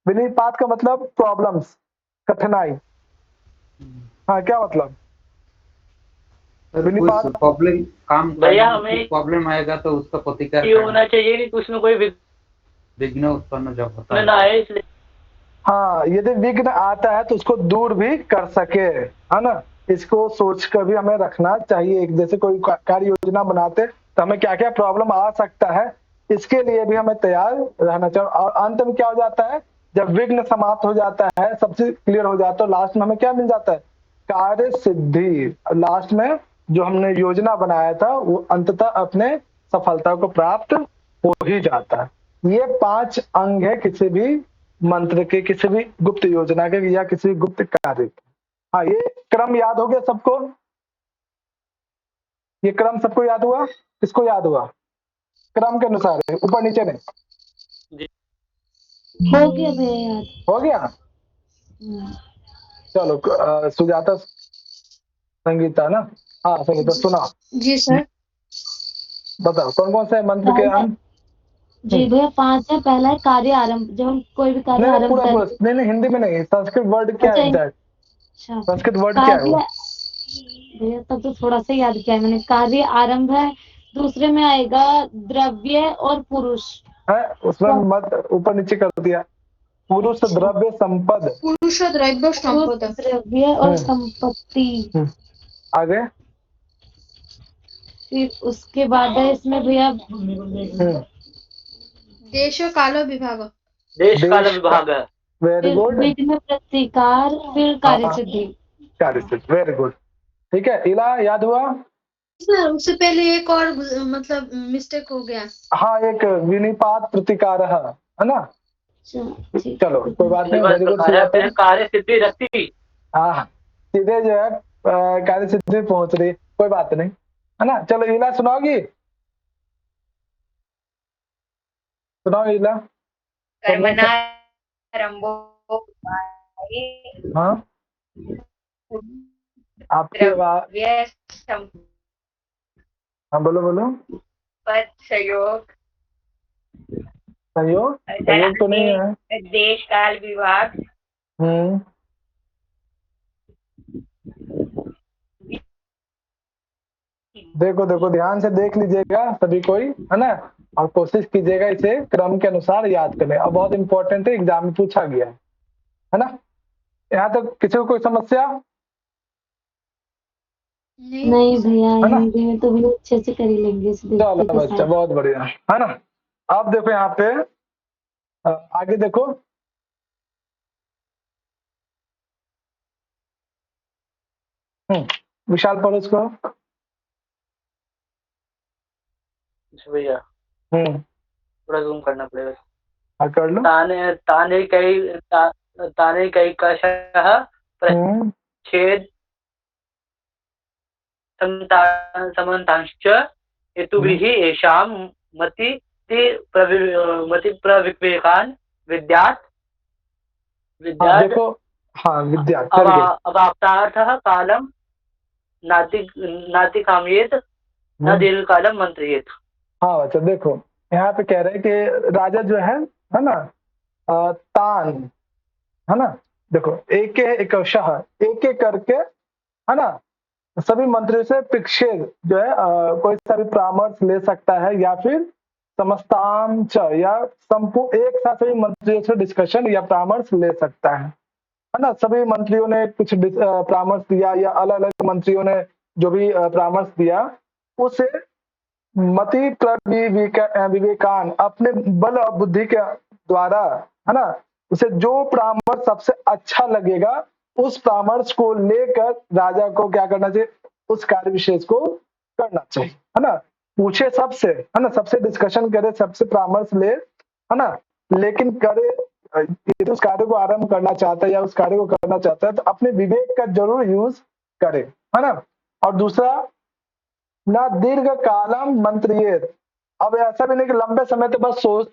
Speaker 1: विनिपात का मतलब प्रॉब्लम्स, कठिनाई। हाँ, क्या मतलब?
Speaker 4: कोई प्रॉब्लम काम
Speaker 7: भैया हमें
Speaker 4: प्रॉब्लम आएगा तो उसका प्रतिकार
Speaker 7: ये होना चाहिए कि कुछ न कोई
Speaker 4: विघ्न उत्पन्न जब होता
Speaker 7: है ना, इसलिए
Speaker 1: हाँ, यदि विघ्न आता है तो उसको दूर भी कर सके, है ना। इसको सोच कर भी हमें रखना चाहिए। जैसे कोई कार्य योजना बनाते तो हमें क्या क्या प्रॉब्लम आ सकता है, इसके लिए भी हमें तैयार रहना चाहिए। और अंत में क्या हो जाता है, जब विघ्न समाप्त हो जाता है, सब चीज क्लियर हो जाता है, लास्ट में हमें क्या मिल जाता है? कार्य सिद्धि। लास्ट में जो हमने योजना बनाया था वो अंततः अपने सफलता को प्राप्त हो ही जाता है। ये 5 अंग है किसी भी मंत्र के, किसी भी गुप्त योजना के या किसी भी गुप्त कार्य के। हाँ, ये क्रम याद हो गया सबको? ये क्रम सबको याद हुआ? किसको याद हुआ? क्रम के अनुसार है, ऊपर नीचे नहीं।
Speaker 6: हो गया भैया याद।
Speaker 1: हो गया। चलो सुजाता संगीता ना, हाँ संगीता सुना,
Speaker 5: जी सर।
Speaker 1: बताओ कौन कौन से मंत्र के हम।
Speaker 6: जी भैया 5 है। पहला है कार्य आरंभ, जब हम कोई भी कार्य
Speaker 1: नहीं
Speaker 6: आरंभ
Speaker 1: पूरा पूरा,
Speaker 6: करें।
Speaker 1: नहीं हिंदी में नहीं, संस्कृत वर्ड क्या है एग्जैक्ट,
Speaker 6: अच्छा
Speaker 1: संस्कृत वर्ड क्या है वो।
Speaker 6: भैया तब तो थोड़ा सा याद किया है मैंने। कार्य आरंभ है, दूसरे में आएगा द्रव्य और पुरुष
Speaker 1: है, उसमें मत ऊपर नीचे कर दिया। पुरुष द्रव्य संपद,
Speaker 5: पुरुष द्रव्य संपद,
Speaker 6: द्रव्य और संपत्ति।
Speaker 1: आगे
Speaker 6: फिर उसके बाद है इसमें भैया
Speaker 5: देश काल विभाग,
Speaker 9: देश काल विभाग है।
Speaker 1: वेरी
Speaker 6: फिर
Speaker 1: गुड।
Speaker 6: विघ्न प्रतिकार, फिर कार्य सिद्धि।
Speaker 1: कार्य सिद्धि, वेरी गुड। ठीक है, इला याद हुआ।
Speaker 5: सर उससे पहले एक और मतलब मिस्टेक हो गया।
Speaker 1: हाँ एक विनिपात प्रतिकार है ना। चलो कोई बात नहीं, वेरी गुड।
Speaker 9: कार्य सिद्धि रति।
Speaker 1: हाँ सीधे जो है कार्य सिद्धि पहुंच रही, कोई बात नहीं है ना। चलो इला सुनाओगी, सुनाओ इला। हाँ आपकी आवाज, हाँ बोलो बोलो।
Speaker 3: सहयोग,
Speaker 1: सहयोग, सहयोग तो नहीं है।
Speaker 3: देश काल विभाग,
Speaker 1: देखो देखो ध्यान से देख लीजिएगा सभी कोई, है ना, और कोशिश कीजिएगा इसे क्रम के अनुसार याद करने। अब बहुत इंपॉर्टेंट है, एग्जाम में पूछा गया है ना। यहाँ तक किसी को कोई समस्या
Speaker 6: नहीं भैया, हिंदी में तो भी अच्छे से कर ही लेंगे।
Speaker 1: चलो बच्चा बहुत बढ़िया है ना। अब देखो यहाँ पे आगे देखो, विशाल पढ़ो इसको
Speaker 9: भैया। थोड़ा जूम करना पड़ेगा।
Speaker 1: हाँ कर लो।
Speaker 9: ताने कई कषः प्रच्छेद समन्तांश्च हेतुभिः येषां मति प्रविवेकान् विद्यात्
Speaker 1: देखो हाँ विद्यात्
Speaker 9: अवाप्तार्थः कालं नाति कामयेत न दीर्घकालम मंत्रयेत।
Speaker 1: हाँ बच्चा देखो यहाँ पे कह रहे हैं कि राजा जो है ना, तान है ना, देखो एक एक करके है ना, सभी मंत्रियों से पिक्षेद जो है कोई सा भी परामर्श ले सकता है, या फिर समस्तांच या संपूर्ण एक साथ सभी मंत्रियों से डिस्कशन या परामर्श ले सकता है ना। सभी मंत्रियों ने कुछ परामर्श दिया या अलग अलग मंत्रियों ने जो भी परामर्श दिया, उसे मति विवेकान अपने बल और बुद्धि के द्वारा है ना, उसे जो परामर्श सबसे अच्छा लगेगा उस परामर्श को लेकर राजा को क्या करना चाहिए, उस कार्य विशेष को करना चाहिए है ना। पूछे सबसे है ना, सबसे डिस्कशन करे, सबसे परामर्श ले है ना, लेकिन करे यदि उस कार्य को आरंभ करना चाहता है या उस कार्य को करना चाहता है तो अपने विवेक का जरूर यूज करे है ना। और दूसरा ना दीर्घ कालम मंत्रियेत, अब ऐसा भी नहीं कि लंबे समय तक बस सोच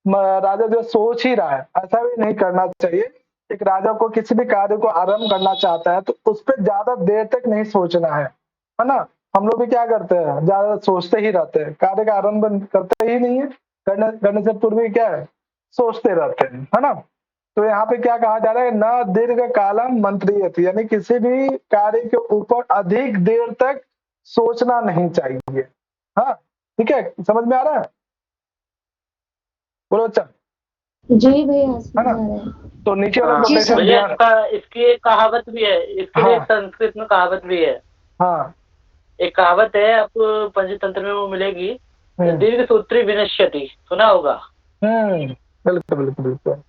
Speaker 1: राजा जो सोच ही रहा है, ऐसा भी नहीं करना चाहिए। एक राजा को किसी भी कार्य को आरंभ करना चाहता है तो उस पर ज्यादा देर तक नहीं सोचना है ना। हम लोग भी क्या करते हैं, ज्यादा सोचते ही रहते हैं, कार्य का आरंभ करते ही नहीं है, करने से पूर्व क्या है, सोचते रहते हैं है ना। तो यहाँ पे क्या कहा जा रहा है, न दीर्घ कालम मंत्रियेत, यानी किसी भी कार्य के ऊपर अधिक देर तक सोचना नहीं चाहिए। हाँ ठीक है, समझ में आ रहा है, बोलो अच्छा।
Speaker 6: जी भैया
Speaker 1: है ना। तो नीचे वाला
Speaker 9: कोटेशन, इसकी एक कहावत भी है, इसके लिए संस्कृत में कहावत भी है।
Speaker 1: हाँ
Speaker 9: एक कहावत है, आपको पंचतंत्र में वो मिलेगी, दीर्घ सूत्री विनश्यति, सुना होगा।
Speaker 1: बिल्कुल बिल्कुल बिल्कुल।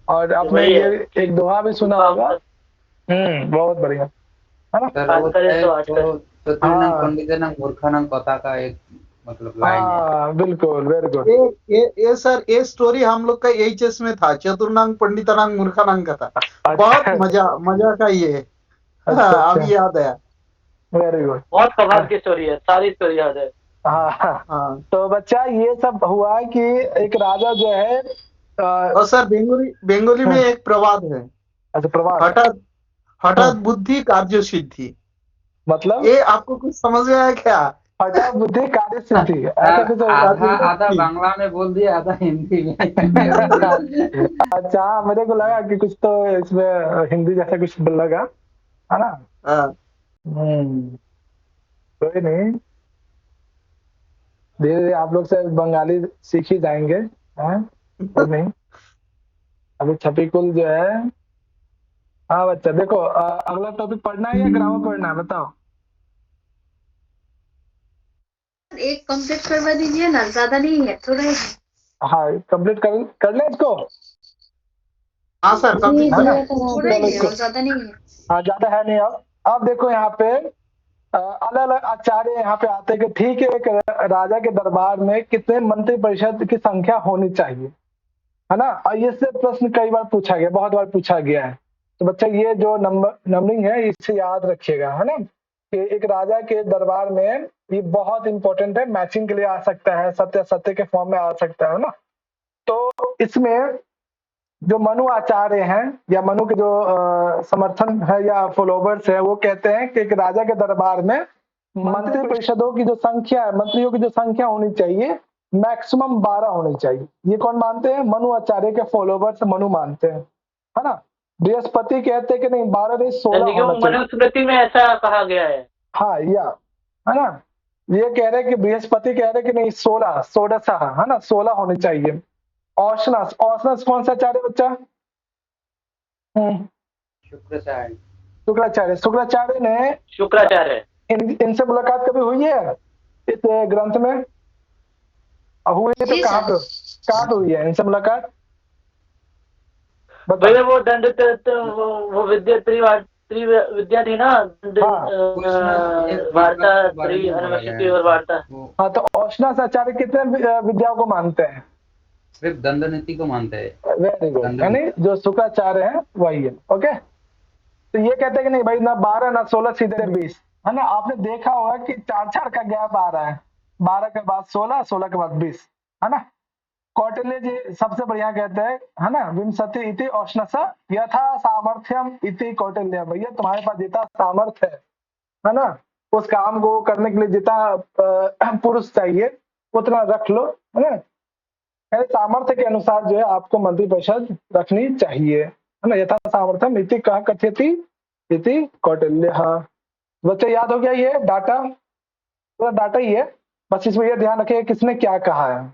Speaker 1: और आपने ये एक दोहा भी सुना होगा। बहुत बढ़िया है ना।
Speaker 4: पंडितानां मूर्खानां कथा का एक मतलब लाइन है।
Speaker 1: बिल्कुल वेरी गुड।
Speaker 7: ये सर ये स्टोरी हम लोग का एचएस में था, चतुर्नांग पंडितानां मूर्खानां कथा। बहुत मजा का ये अभी याद आया।
Speaker 1: वेरी गुड,
Speaker 9: बहुत कमाल की स्टोरी है, सारी स्टोरी याद है।
Speaker 1: हाँ हाँ।
Speaker 7: हाँ।
Speaker 1: तो बच्चा ये सब हुआ कि एक राजा जो है
Speaker 7: और सर बंगाली में एक प्रवाद है,
Speaker 1: अच्छा प्रवाद,
Speaker 7: हठात हठात बुद्धि कार्य सिद्धि।
Speaker 1: मतलब
Speaker 7: ये आपको कुछ समझ में आया क्या?
Speaker 1: हठात बुद्धि कार्य सिद्धि, ऐसा कुछ
Speaker 4: आधा
Speaker 7: कार्य
Speaker 4: आधा
Speaker 7: सिद्धि।
Speaker 4: बांग्ला में बोल दिया, आधा हिंदी में।
Speaker 1: अच्छा मेरे को लगा कि कुछ तो इसमें हिंदी जैसा कुछ लगा, है ना।
Speaker 7: हाँ।
Speaker 1: कोई नहीं, धीरे धीरे आप लोग से बंगाली सीख ही जाएंगे, हैं? कोई नहीं, अभी छपी कुल जो है। हाँ बच्चा देखो, अगला टॉपिक पढ़ना है या ग्रामर पढ़ना है बताओ।
Speaker 5: एक कंप्लीट करवा दीजिए ना, ज्यादा नहीं है, थोड़ा ही है।
Speaker 1: हाँ कंप्लीट कर ले इसको।
Speaker 7: हाँ सर,
Speaker 6: जी
Speaker 7: कंप्लीट
Speaker 1: है ना,
Speaker 6: भैया करा
Speaker 5: थोड़ा
Speaker 6: दो।
Speaker 5: ही है
Speaker 1: चलो
Speaker 5: और ज्यादा नहीं है।
Speaker 1: हाँ ज्यादा है नहीं। अब देखो यहाँ पे अलग अलग आचार्य यहाँ पे आते हैं कि ठीक है, एक राजा के दरबार में कितने मंत्री परिषद की संख्या होनी चाहिए, है ना। और ये से प्रश्न कई बार पूछा गया, बहुत बार पूछा गया है। तो बच्चा ये जो नंबरिंग है इसे याद रखिएगा, है ना, कि एक राजा के दरबार में ये बहुत इंपॉर्टेंट है, मैचिंग के लिए आ सकता है, सत्य सत्य के फॉर्म में आ सकता है ना। तो इसमें जो मनु आचार्य हैं या मनु के जो समर्थन है या फॉलोवर्स है, वो कहते हैं कि एक राजा के दरबार में मंत्री परिषदों की जो संख्या है, मंत्रियों की जो संख्या होनी चाहिए मैक्सिमम 12 होनी चाहिए। ये कौन मानते हैं? मनु आचार्य के फॉलोवर्स मनु मानते हैं, है ना। बृहस्पति कहते हैं कि नहीं 12 नहीं 16 होना चाहिए।
Speaker 9: मनुस्मृति में ऐसा कहा गया है।
Speaker 1: हाँ या, है ना, ये कह रहे हैं कि बृहस्पति कह रहे हैं कि नहीं 16 16 है ना, 16 होनी चाहिए। औशनस, औशनस कौन सा आचार्य बच्चा?
Speaker 4: शुक्राचार्य।
Speaker 1: शुक्राचार्य, शुक्राचार्य ने
Speaker 9: शुक्राचार्य।
Speaker 1: इनसे मुलाकात कभी हुई है इस ग्रंथ में? हुई है तो
Speaker 5: जी
Speaker 1: कहाँ पे,
Speaker 5: सर।
Speaker 1: कहाँ पे हुई है इनसे मुलाकात? बताओ।
Speaker 9: भैया वो दंड वो विद्या थी ना, वार्ता त्रि अनुवशति और वार्ता।
Speaker 1: हाँ तो औशनस आचार्य कितने विद्याओं को मानते हैं?
Speaker 4: सिर्फ दंड नीति को मानते हैं।
Speaker 1: वेरी गुड, यानी जो शुक्राचार्य है वही है। ओके, तो ये कहते हैं कि नहीं भाई ना 12 ना 16 सीधे 20, है ना। आपने देखा होगा कि 4 का गैप आ रहा है, 12 के बाद 16, 16 के बाद 20, है ना। कौटिल्य जी सबसे बढ़िया कहते हैं, है ना, विंशति इति औष्णस यथा सामर्थ्यम इति कौटिल्य। भैया तुम्हारे पास जितना सामर्थ्य है ना, उस काम को करने के लिए जितना पुरुष चाहिए उतना रख लो, है ना। सामर्थ्य के अनुसार जो है आपको मंत्री परिषद रखनी चाहिए, है ना। यथा सामर्थ्यम इति कहा कथयति इति कौटिल्य। बच्चे याद हो गया ये डाटा, पूरा डाटा ही है, बस इसमें ये ध्यान रखिए किसने क्या कहा है।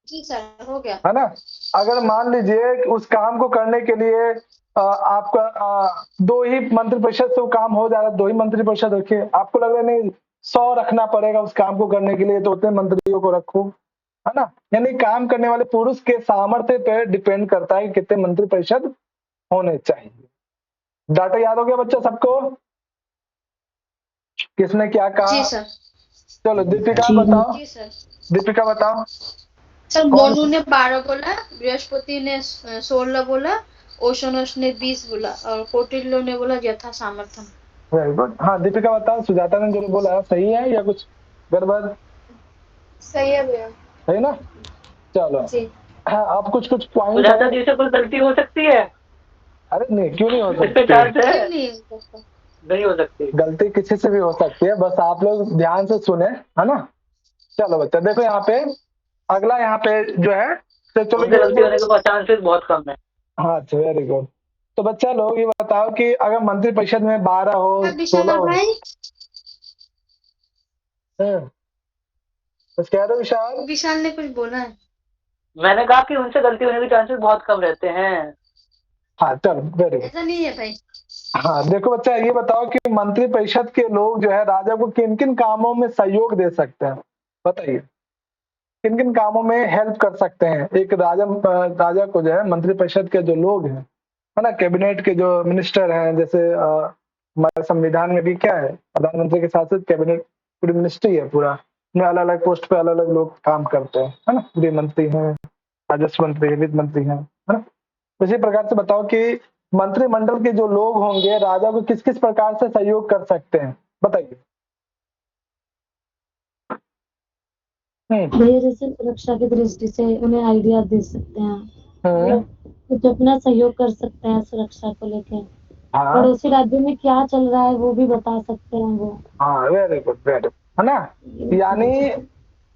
Speaker 5: जी सर हो गया।
Speaker 1: है ना। अगर मान लीजिए उस काम को करने के लिए आपका 2 ही मंत्री परिषद से वो काम हो जा रहा है, 2 ही मंत्री परिषद रखिए। आपको लग रहा है नहीं 100 रखना पड़ेगा उस काम को करने के लिए, तो उतने मंत्रियों को रखो, है ना। यानी काम करने वाले पुरुष के सामर्थ्य पे डिपेंड करता है कि कितने मंत्री परिषद होने चाहिए। डाटा याद हो गया बच्चा सबको, किसने क्या कहा?
Speaker 5: जी सर।
Speaker 1: चलो दीपिका बताओ।
Speaker 5: जी सर।
Speaker 1: दीपिका बताओ।
Speaker 5: सर मनु ने 12 बोला, बृहस्पति ने 16 बोला, ओशनस ने 20 बोला और कौटिल्य ने बोला यथा सामर्थ्यम।
Speaker 1: Very good. हाँ दीपिका बताओ, सुजाता ने जो बोला सही है या कुछ गड़बड़?
Speaker 8: सही है भैया।
Speaker 1: सही ना, चलो
Speaker 8: जी।
Speaker 1: हाँ अब कुछ पॉइंट
Speaker 9: सुजाता जी से कोई गलती हो सकती है?
Speaker 1: अरे नहीं, क्यों नहीं हो
Speaker 9: इस पे
Speaker 1: सकती?
Speaker 9: चांस है?
Speaker 5: क्यों नहीं हो सकता?
Speaker 9: नहीं हो सकती।
Speaker 1: गलती किसी से भी हो सकती है, बस आप लोग ध्यान से सुने, है ना। चलो बच्चा देखो यहाँ पे अगला, यहाँ पे जो है तो चलो
Speaker 9: उनसे गलती होने के चांसेस बहुत कम है।
Speaker 1: हाँ वेरी गुड। तो बच्चा लोग ये बताओ कि अगर मंत्री परिषद में 12 हो 16 हो, कुछ कह रहे हो विशाल?
Speaker 5: विशाल ने कुछ बोला है।
Speaker 9: मैंने कहा कि उनसे गलती होने के चांसेस बहुत कम रहते हैं।
Speaker 1: हाँ चलो वेरी गुड।
Speaker 5: ऐसा नहीं है भाई।
Speaker 1: हाँ देखो बच्चा ये बताओ कि मंत्री परिषद के लोग जो है राजा को किन किन कामों में सहयोग दे सकते हैं, बताइए किन किन कामों में हेल्प कर सकते हैं। एक राजा को जो है मंत्री परिषद के जो लोग हैं, है ना, कैबिनेट के जो मिनिस्टर हैं, जैसे हमारे संविधान में भी क्या है, प्रधानमंत्री के साथ साथ कैबिनेट पूरी मिनिस्ट्री है पूरा, में अलग अलग पोस्ट पे अलग अलग लोग काम करते हैं, है ना। गृह मंत्री हैं, राजस्व मंत्री, वित्त मंत्री हैं, है ना। इसी प्रकार से बताओ कि मंत्रिमंडल के जो लोग होंगे राजा को किस किस प्रकार से सहयोग कर सकते हैं, बताइए।
Speaker 6: भैया जैसे सुरक्षा की दृष्टि से उन्हें आइडिया दे सकते हैं, मतलब कुछ अपना सहयोग कर सकते हैं सुरक्षा को लेके। पड़ोसी राज्यों में क्या चल रहा है वो भी बता सकते हैं वो।
Speaker 1: हाँ, वेरी गुड, है ना। यानी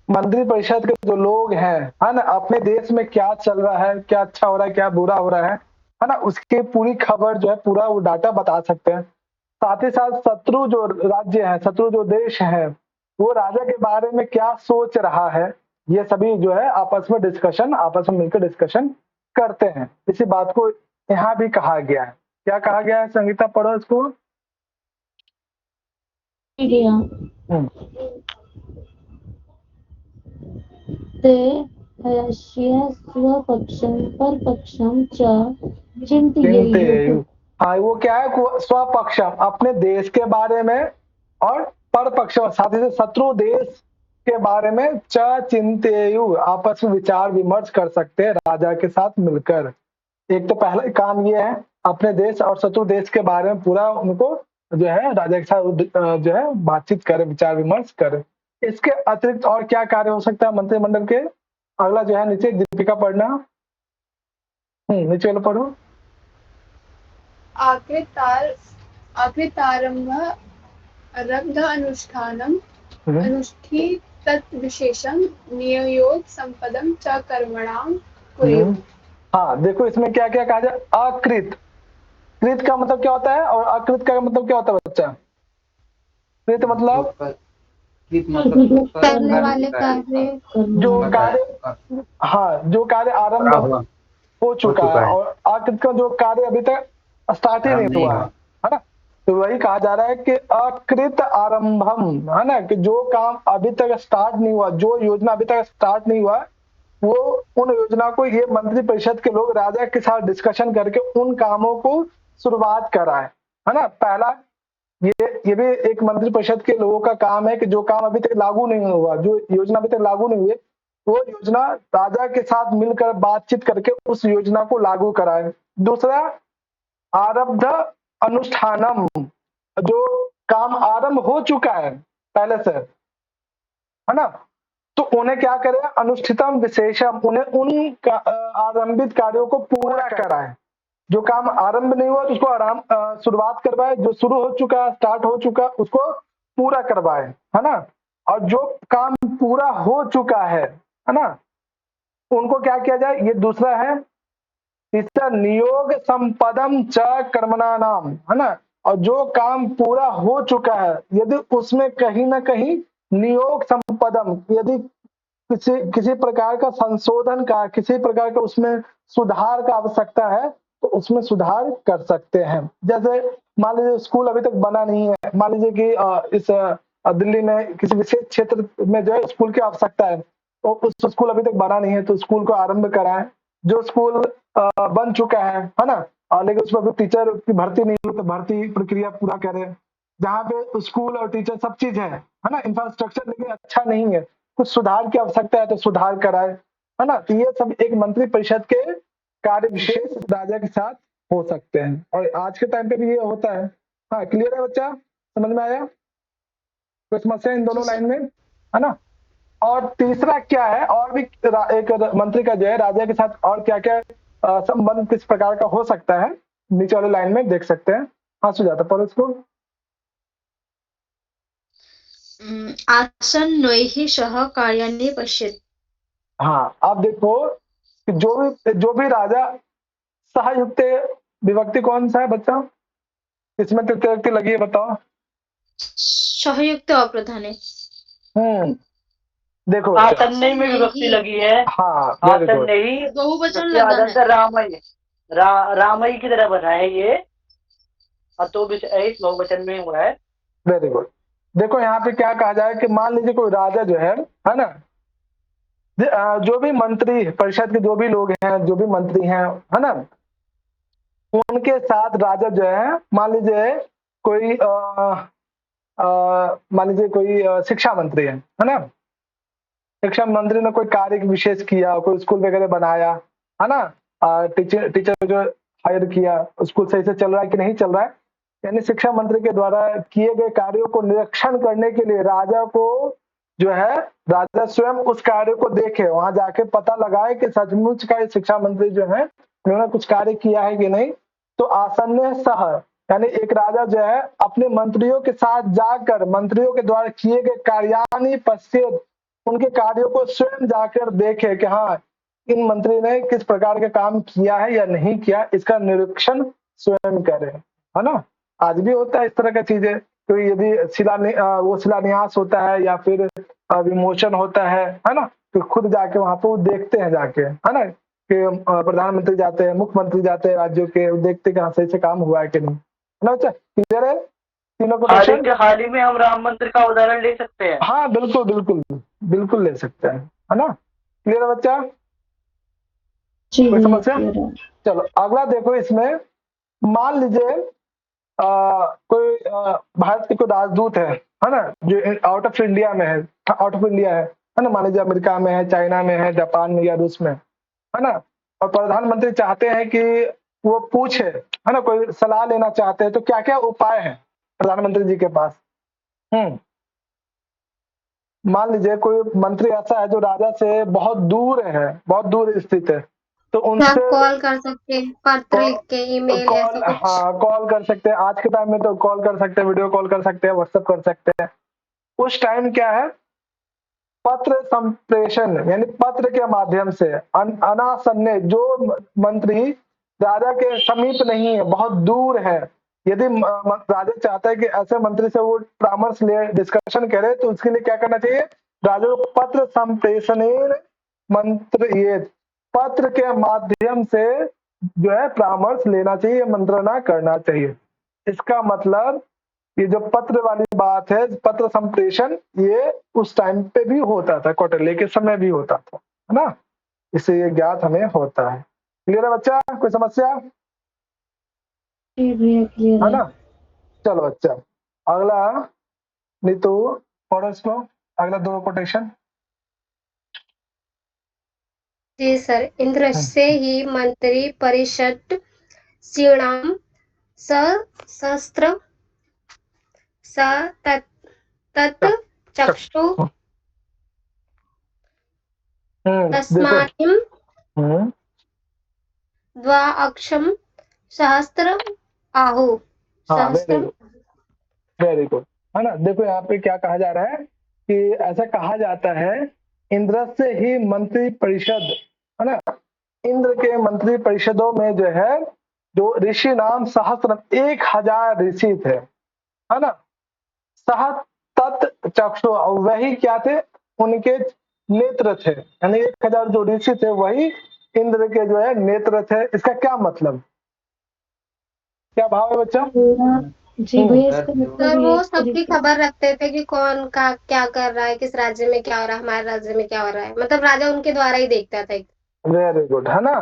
Speaker 1: मंत्री परिषद के जो लोग हैं, है ना, अपने देश में क्या चल रहा है, क्या अच्छा हो रहा है, क्या बुरा हो रहा है ना, उसकी पूरी खबर जो है, पूरा वो डाटा बता सकते हैं। साथ ही साथ शत्रु जो राज्य है, शत्रु जो देश है, वो राजा के बारे में क्या सोच रहा है, ये सभी जो है आपस में मिलकर डिस्कशन करते हैं। इसी बात को यहाँ भी कहा गया है। क्या कहा गया है संगीता, पढ़ो इसको।
Speaker 6: ते स्वपक्षं परपक्षं च चिंतयेयुः।
Speaker 1: हाँ, वो क्या है, स्वपक्षम, अपने देश के बारे में, और परपक्षम, साथ ही शत्रु देश के बारे में, चिंतेयु, आपस में विचार विमर्श कर सकते हैं राजा के साथ मिलकर। एक तो पहला काम ये है, अपने देश और शत्रु देश के बारे में पूरा उनको जो है राजा के साथ जो है बातचीत करे, विचार विमर्श करे। इसके अतिरिक्त और क्या कार्य हो सकता है मंत्रिमंडल के? अगला जो है नीचे दीपिका पढ़ना। नीचे वाला पढ़ो।
Speaker 8: आकृतारम्भ रब्ध अनुष्ठानम अनुष्ठी तत्विशेषम नियोग संपदम च कर्मणाम कुर्युः।
Speaker 1: हाँ, देखो इसमें क्या क्या कहा जाए। अकृत, कृत का मतलब क्या होता है और अकृत का मतलब क्या होता है बच्चा? कृत मतलब
Speaker 2: करने वाले कार्य,
Speaker 1: जो कार्य, हाँ, जो कार्य आरंभ हो चुका है, और अकृत का जो कार्य अभी तक स्टार्ट ही नहीं हुआ है ना। तो वही कहा जा रहा है कि अकृत आरंभम, है ना, कि जो काम अभी तक स्टार्ट नहीं हुआ, जो योजना अभी तक स्टार्ट नहीं हुआ, वो उन योजना को ये मंत्री परिषद के लोग राजा के साथ डिस्कशन करके उन कामों को शुरुआत कराए, है ना। पहला ये भी एक मंत्री परिषद के लोगों का काम है कि जो काम अभी तक लागू नहीं हुआ, जो योजना अभी तक लागू नहीं हुई, वो योजना राजा के साथ मिलकर बातचीत करके उस योजना को लागू कराए। दूसरा, आरब्ध अनुष्ठानम, जो काम आरंभ हो चुका है पहले से, है ना, तो उन्हें क्या करें, अनुष्ठितम विशेषम, उन्हें उन आरंभित कार्यों को पूरा कराए। जो काम आरंभ नहीं हुआ तो उसको शुरुआत करवाए, जो शुरू हो चुका, स्टार्ट हो चुका, उसको पूरा करवाए, है ना। और जो काम पूरा हो चुका है ना, उनको क्या किया जाए, ये दूसरा है। तीसरा, नियोग संपदम च कर्मणा नाम, है ना। और जो काम पूरा हो चुका है, यदि उसमें कहीं ना कहीं नियोग संपदम, यदि किसी प्रकार का संशोधन का, किसी प्रकार का उसमें सुधार का आवश्यकता है, तो उसमें सुधार कर सकते हैं। जैसे मान लीजिए स्कूल अभी तक बना नहीं है, मान लीजिए कि इस दिल्ली में किसी विशेष क्षेत्र में जो है स्कूल की आवश्यकता है, तो उस स्कूल अभी तक बना नहीं है, तो स्कूल को आरंभ कराएं। जो स्कूल बन चुका है ना, लेकिन उसमें अभी टीचर की भर्ती नहीं हुई, तो भर्ती प्रक्रिया पूरा करें। जहाँ पे स्कूल और टीचर सब चीज है ना, इंफ्रास्ट्रक्चर लेकिन अच्छा नहीं है, कुछ सुधार की आवश्यकता है, तो सुधार कराए, है ना। तो ये सब एक मंत्री परिषद के कार्य विशेष राजा के साथ हो सकते हैं, और आज के टाइम पे भी ये होता है। हाँ, क्लियर है बच्चा, समझ में आया? कोई समस्या इन दोनों लाइन में, है ना। और तीसरा क्या है, और भी एक मंत्री का जो है राजा के साथ और क्या क्या संबंध किस प्रकार का हो सकता है, नीचे वाले लाइन में देख सकते हैं। हाँ सुजाता, पढ़ो इसको।
Speaker 5: आसन्नैः सह कार्याणि पश्येत्।
Speaker 1: हाँ, आप देखो कि जो भी राजा, सहयुक्त विभक्ति कौन सा है बच्चा, इसमें तृतीय विभक्ति लगी है, बताओ।
Speaker 5: सहयुक्त अप्रधाने।
Speaker 1: देखो
Speaker 9: आसन्नैः में विभक्ति लगी है।
Speaker 1: हाँ,
Speaker 9: आसन्नैः
Speaker 5: बहुवचन लगा है।
Speaker 9: रामई की तरह बना है ये, तो बहुवचन में हुआ है।
Speaker 1: Very good. देखो यहाँ पे क्या कहा जाए कि मान लीजिए कोई राजा जो है ना, जो भी मंत्री परिषद के जो भी लोग हैं, जो भी मंत्री हैं, है ना, उनके साथ राजा जो है, मान लीजिए कोई शिक्षा मंत्री है ना, शिक्षा मंत्री ने कोई कार्य विशेष किया, कोई स्कूल वगैरह बनाया, है ना, टीचर जो हायर किया, स्कूल सही से चल रहा है कि नहीं चल रहा है, यानी शिक्षा मंत्री के द्वारा किए गए कार्यों को निरीक्षण करने के लिए राजा को जो है राजा स्वयं उस कार्य को देखे, वहां जाके पता लगाए कि सचमुच का ये शिक्षा मंत्री जो है उन्होंने कुछ कार्य किया है कि नहीं। तो आसन्न सह यानी एक राजा जो है अपने मंत्रियों के साथ जाकर मंत्रियों के द्वारा किए गए कार्यानि पश्येत, उनके कार्यों को स्वयं जाकर देखे कि हाँ इन मंत्री ने किस प्रकार के काम किया है या नहीं किया, इसका निरीक्षण स्वयं करे, है ना। आज भी होता है इस तरह की चीजें, तो यदि वो शिलान्यास होता है या फिर विमोचन होता है ना, तो खुद जाके वहां पे वो देखते हैं जाके, है ना, कि प्रधानमंत्री जाते हैं, मुख्यमंत्री जाते हैं राज्यों के, देखते हैं सही से काम हुआ है कि नहीं, है ना। क्लियर है तीनों को क्वेश्चन?
Speaker 9: हाल ही में हम राम मंदिर का उदाहरण ले सकते हैं।
Speaker 1: हाँ बिल्कुल बिल्कुल बिल्कुल ले सकते हैं, है ना। क्लियर है बच्चा? कोई समस्या? चलो अगला देखो, इसमें मान लीजिए कोई भारत के कोई राजदूत है ना, जो आउट ऑफ इंडिया में है, आउट ऑफ इंडिया है ना, मान लीजिए अमेरिका में है, चाइना में है, जापान में या रूस में, है ना। और प्रधानमंत्री चाहते हैं कि वो पूछे, है ना, कोई सलाह लेना चाहते हैं, तो क्या क्या उपाय है प्रधानमंत्री जी के पास? मान लीजिए कोई मंत्री ऐसा है जो राजा से बहुत दूर स्थित है, तो उनसे
Speaker 2: कॉल कर सकते हैं, पत्र लिख के, ईमेल, ऐसा कुछ।
Speaker 1: हाँ कॉल कर सकते हैं, आज के टाइम में तो कॉल कर सकते हैं, वीडियो कॉल कर सकते हैं, व्हाट्सएप कर सकते हैं। उस टाइम क्या है, पत्र संप्रेषण यानी पत्र के माध्यम से अनासन्न, जो मंत्री राजा के समीप नहीं है, बहुत दूर है, यदि राजा चाहता है कि ऐसे मंत्री से वो परामर्श ले, डिस्कशन करे, तो उसके लिए क्या करना चाहिए, राजा को पत्र संप्रेषण मंत्र, ये पत्र के माध्यम से जो है परामर्श लेना चाहिए, मंत्रणा करना चाहिए। इसका मतलब ये जो पत्र वाली बात है, पत्र संप्रेषण, ये उस टाइम पे भी होता था, कौटिल्य के समय भी होता था, है ना। इससे ये ज्ञात हमें होता है। क्लियर है बच्चा? कोई समस्या? है ना। चलो बच्चा अगला, नीतू पढ़ो इसको, अगला 2 कोटेशन।
Speaker 2: जी सर। इंद्र से ही मंत्री परिषद श्रीणाम सहस्त्र तत् चक्षु तस्मात् द्वाअक्षम सहस्त्र आहु।
Speaker 1: वेरी गुड, है ना। देखो यहाँ पे क्या कहा जा रहा है कि ऐसा कहा जाता है, इंद्र से ही मंत्री परिषद, है ना, इंद्र के मंत्री परिषदों में जो है, जो ऋषि नाम सहस्त्र, 1000 ऋषि थे, है ना। सह तत् चक्षु, वही क्या थे, उनके नेत्र थे, यानी 1000 जो ऋषि थे वही इंद्र के जो है नेत्र थे। इसका क्या मतलब, क्या भाव है बच्चा?
Speaker 6: जी भैया,
Speaker 2: सर वो सबकी खबर रखते थे कि कौन का क्या कर रहा है, किस राज्य में क्या हो रहा है, हमारे राज्य में क्या हो रहा है, मतलब राजा उनके द्वारा ही देखता था।
Speaker 1: वेरी गुड, है ना।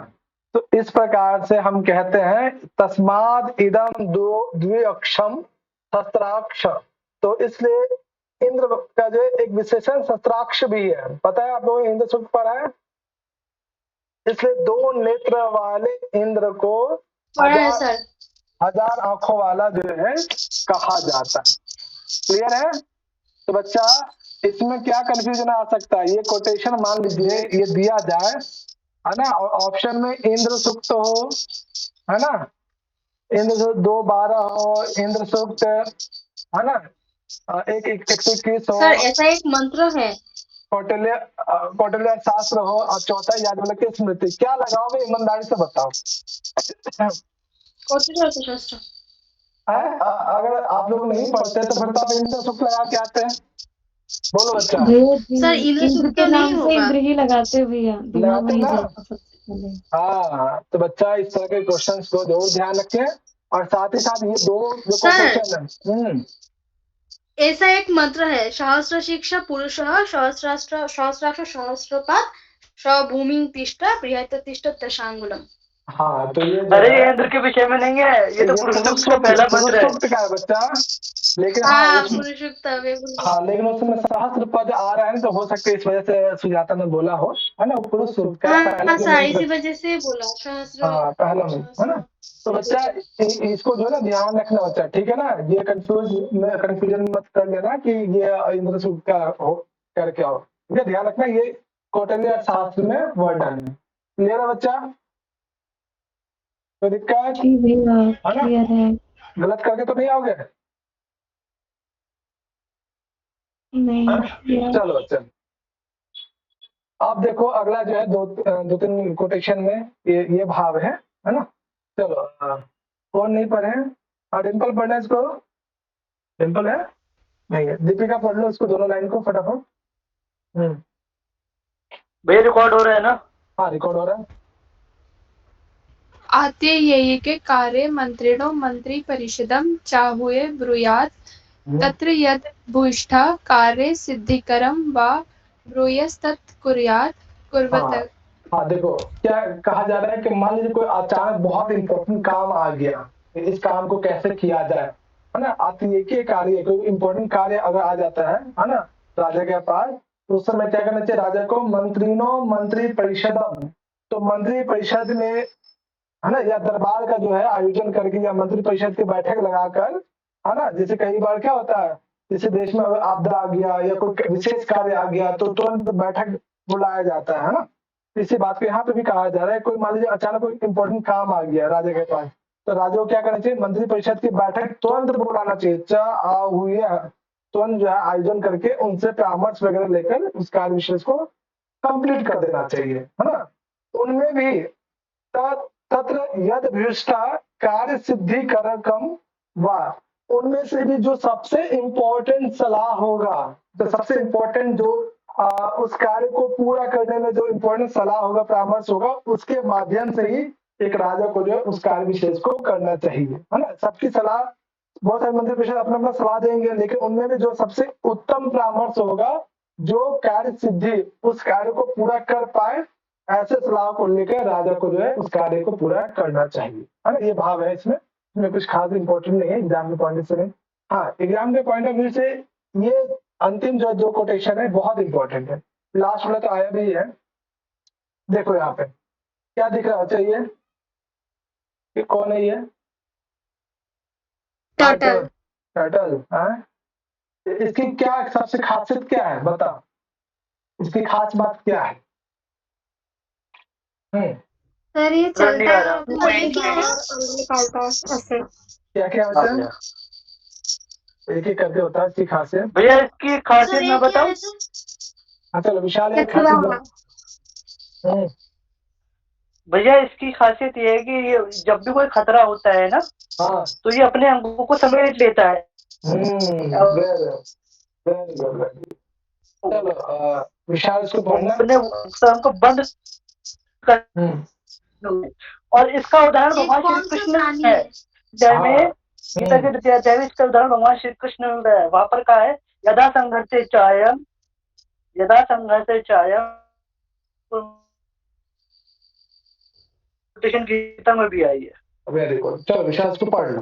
Speaker 1: तो इस प्रकार से हम कहते हैं तस्माद इदम द्विअक्षम शस्त्राक्ष, तो इसलिए इंद्र का जो एक विशेषण शस्त्राक्ष भी है, पता है आप लोगों ने इंद्र सूक्त पढ़ा है, इसलिए 2 नेत्र वाले इंद्र को 1000 आंखों वाला जो है कहा जाता है। क्लियर है? तो बच्चा इसमें क्या कंफ्यूजन आ सकता है, ये कोटेशन मान लीजिए ये दिया जाए, है ना, और ऑप्शन में इंद्र सूक्त हो, है ना, इंद्र सूक्त 2:12 हो, इंद्र सूक्त, है ना, 1:21 हो,
Speaker 5: सर ऐसा एक मंत्र है,
Speaker 1: कौटिल्य शास्त्र हो, और चौथा याज्ञवल्क्य स्मृति। क्या लगाओगे, ईमानदारी से बताओ।
Speaker 5: कौटिल्य शास्त्र।
Speaker 1: अगर आप लोग नहीं पढ़ते तो फिर तो आप इंद्र सूक्त लगा के आते हैं। बोलो बच्चा।
Speaker 5: सर इंद्र सूक्त तो नहीं होगा,
Speaker 6: इंद्र ही लगाते भैया, दिमाग में
Speaker 1: हाँ, तो बच्चा इस तरह के क्वेश्चंस को जरूर ध्यान रखें, और साथ ही साथ ये 2 जो क्वेश्चन है,
Speaker 5: ऐसा एक मंत्र है, सहस्र शिक्षा पुरुष सहस्राष्ट्र सहस्रपात भूमि तिष्ठ बृहत् तिष्ठ दशांगुलम।
Speaker 1: हाँ तो ये
Speaker 9: अरे ये इंद्र के विषय में नहीं है, ये तो पुरुष सूक्त का पहला मंत्र है
Speaker 1: बच्चा, लेकिन लेकिन उसमें सहस्त्र पद आ रहा है, तो हो सकता है इस वजह से सुजाता ने बोला हो, है ना, पुरुष सूक्त का
Speaker 5: इसी वजह से बोला सहस्र,
Speaker 1: पहला मंत्र, है ना। तो बच्चा इसको जो है ना ध्यान रखना बच्चा, ठीक है ना, ये कंफ्यूजन मत कर लेना कि ये इंद्र सूक्त का हो, करके आओ। ठीक है, ध्यान रखना ये कौटिल्य अर्थशास्त्र में वर्णन है। क्लियर है बच्चा? कोई दिक्कत
Speaker 6: जी भैया
Speaker 1: है ना?
Speaker 6: क्लियर है।
Speaker 1: गलत करके तो नहीं आओगे?
Speaker 6: नहीं
Speaker 1: हाँ?
Speaker 6: क्लियर।
Speaker 1: चलो चलो, अब देखो अगला जो है दो तीन कोटेशन में ये भाव है ना? चलो कौन नहीं पढ़े? डिम्पल पढ़ना इसको। डिम्पल है? नहीं है। दीपिका पढ़ लो इसको, दोनों लाइन को फटाफट।
Speaker 9: भैया रिकॉर्ड हो रहा है ना?
Speaker 1: हाँ रिकॉर्ड हो रहा है।
Speaker 8: आत्ययैके कार्ये मन्त्रिणो मन्त्रिपरिषदं चाहुये ब्रूयात् तत्र यद् भूयिष्ठः कार्ये सिद्धिकरं वा ब्रूयस्तत् कुर्यात् कुर्वतः।
Speaker 1: हाँ देखो क्या कहा जा रहा है कि मान लीजिए कोई अचानक बहुत इंपॉर्टेंट काम आ गया, इस काम को कैसे किया जाए, है ना? आत्ययिक कार्य, कोई इंपॉर्टेंट कार्य अगर आ जाता है ना राजा के पास, तो उस समय क्या करना चाहिए राजा को? मंत्रिनो मंत्री परिषदम, तो मंत्री परिषद में, है ना, या दरबार का जो है आयोजन करके या मंत्री परिषद की बैठक लगाकर, है ना, जैसे कई बार क्या होता है, जैसे देश में अगर आपदा आ गया या कोई विशेष कार्य आ गया तो तुरंत बैठक बुलाया जाता है ना? इसी बात को यहाँ पे भी कहा जा रहा है, कोई मान लीजिए अचानक कोई इंपॉर्टेंट काम आ गया राजा के पास, तो राजा को क्या करना चाहिए? मंत्री परिषद की बैठक तुरंत बुलाना चाहिए, तुरंत जो है आयोजन करके उनसे परामर्श वगैरह लेकर उस कार्य विशेष को कंप्लीट कर देना चाहिए, है ना? उनमें भी तत्र यद भ्युष्टा कार्य सिद्धि करकम वा, उनमें से भी जो सबसे इम्पोर्टेंट सलाह होगा, जो सबसे इम्पोर्टेंट जो उस कार्य को पूरा करने में जो इम्पोर्टेंट सलाह होगा, परामर्श होगा, उसके माध्यम से ही एक राजा को जो है उस कार्य विशेष को करना चाहिए, है ना? सबकी सलाह, बहुत सारे मंत्री परिषद अपना अपना सलाह देंगे, लेकिन उनमें भी जो सबसे उत्तम परामर्श होगा, जो कार्य सिद्धि उस कार्य को पूरा कर पाए, ऐसे सलाह को लेकर राजा को जो है उस कार्य को पूरा करना चाहिए, है ना? ये भाव है इसमें कुछ खास इंपॉर्टेंट नहीं है एग्जाम के पॉइंट से नहीं। हाँ, एग्जाम के पॉइंट ऑफ व्यू से ये अंतिम जो दो कोटेशन है बहुत इंपॉर्टेंट है। लास्ट वाला तो आया भी है, देखो यहाँ पे क्या दिख रहा चाहिए कि कौन है ये?
Speaker 2: टर्टल।
Speaker 1: टर्टल, हाँ? इसकी क्या सबसे खासियत क्या है बता, इसकी खास बात क्या है?
Speaker 2: सर ये चलता है और निकालता है ऐसे।
Speaker 1: क्या क्या होता है? एक एक करके होता है इसकी खासियत।
Speaker 9: भैया इसकी खासियत मैं बताऊं?
Speaker 1: हाँ चलो विशाल एक
Speaker 9: भैया इसकी खासियत ये है कि ये जब भी कोई खतरा होता है ना,
Speaker 1: हाँ,
Speaker 9: तो ये अपने अंगों को समेट लेता है।
Speaker 1: चलो विशाल इसको पढ़ना।
Speaker 9: अपने अंग को बंद कर, और इसका उदाहरण भगवान श्री कृष्ण है। गीता के द्वितीय अध्याय में इसका उदाहरण भगवान श्री कृष्ण ने है। वहां पर कहा है यदा संघर्षे चायम गीता में भी आई है।
Speaker 1: वेरी गुड, चलो विशाल इसको पढ़ लो।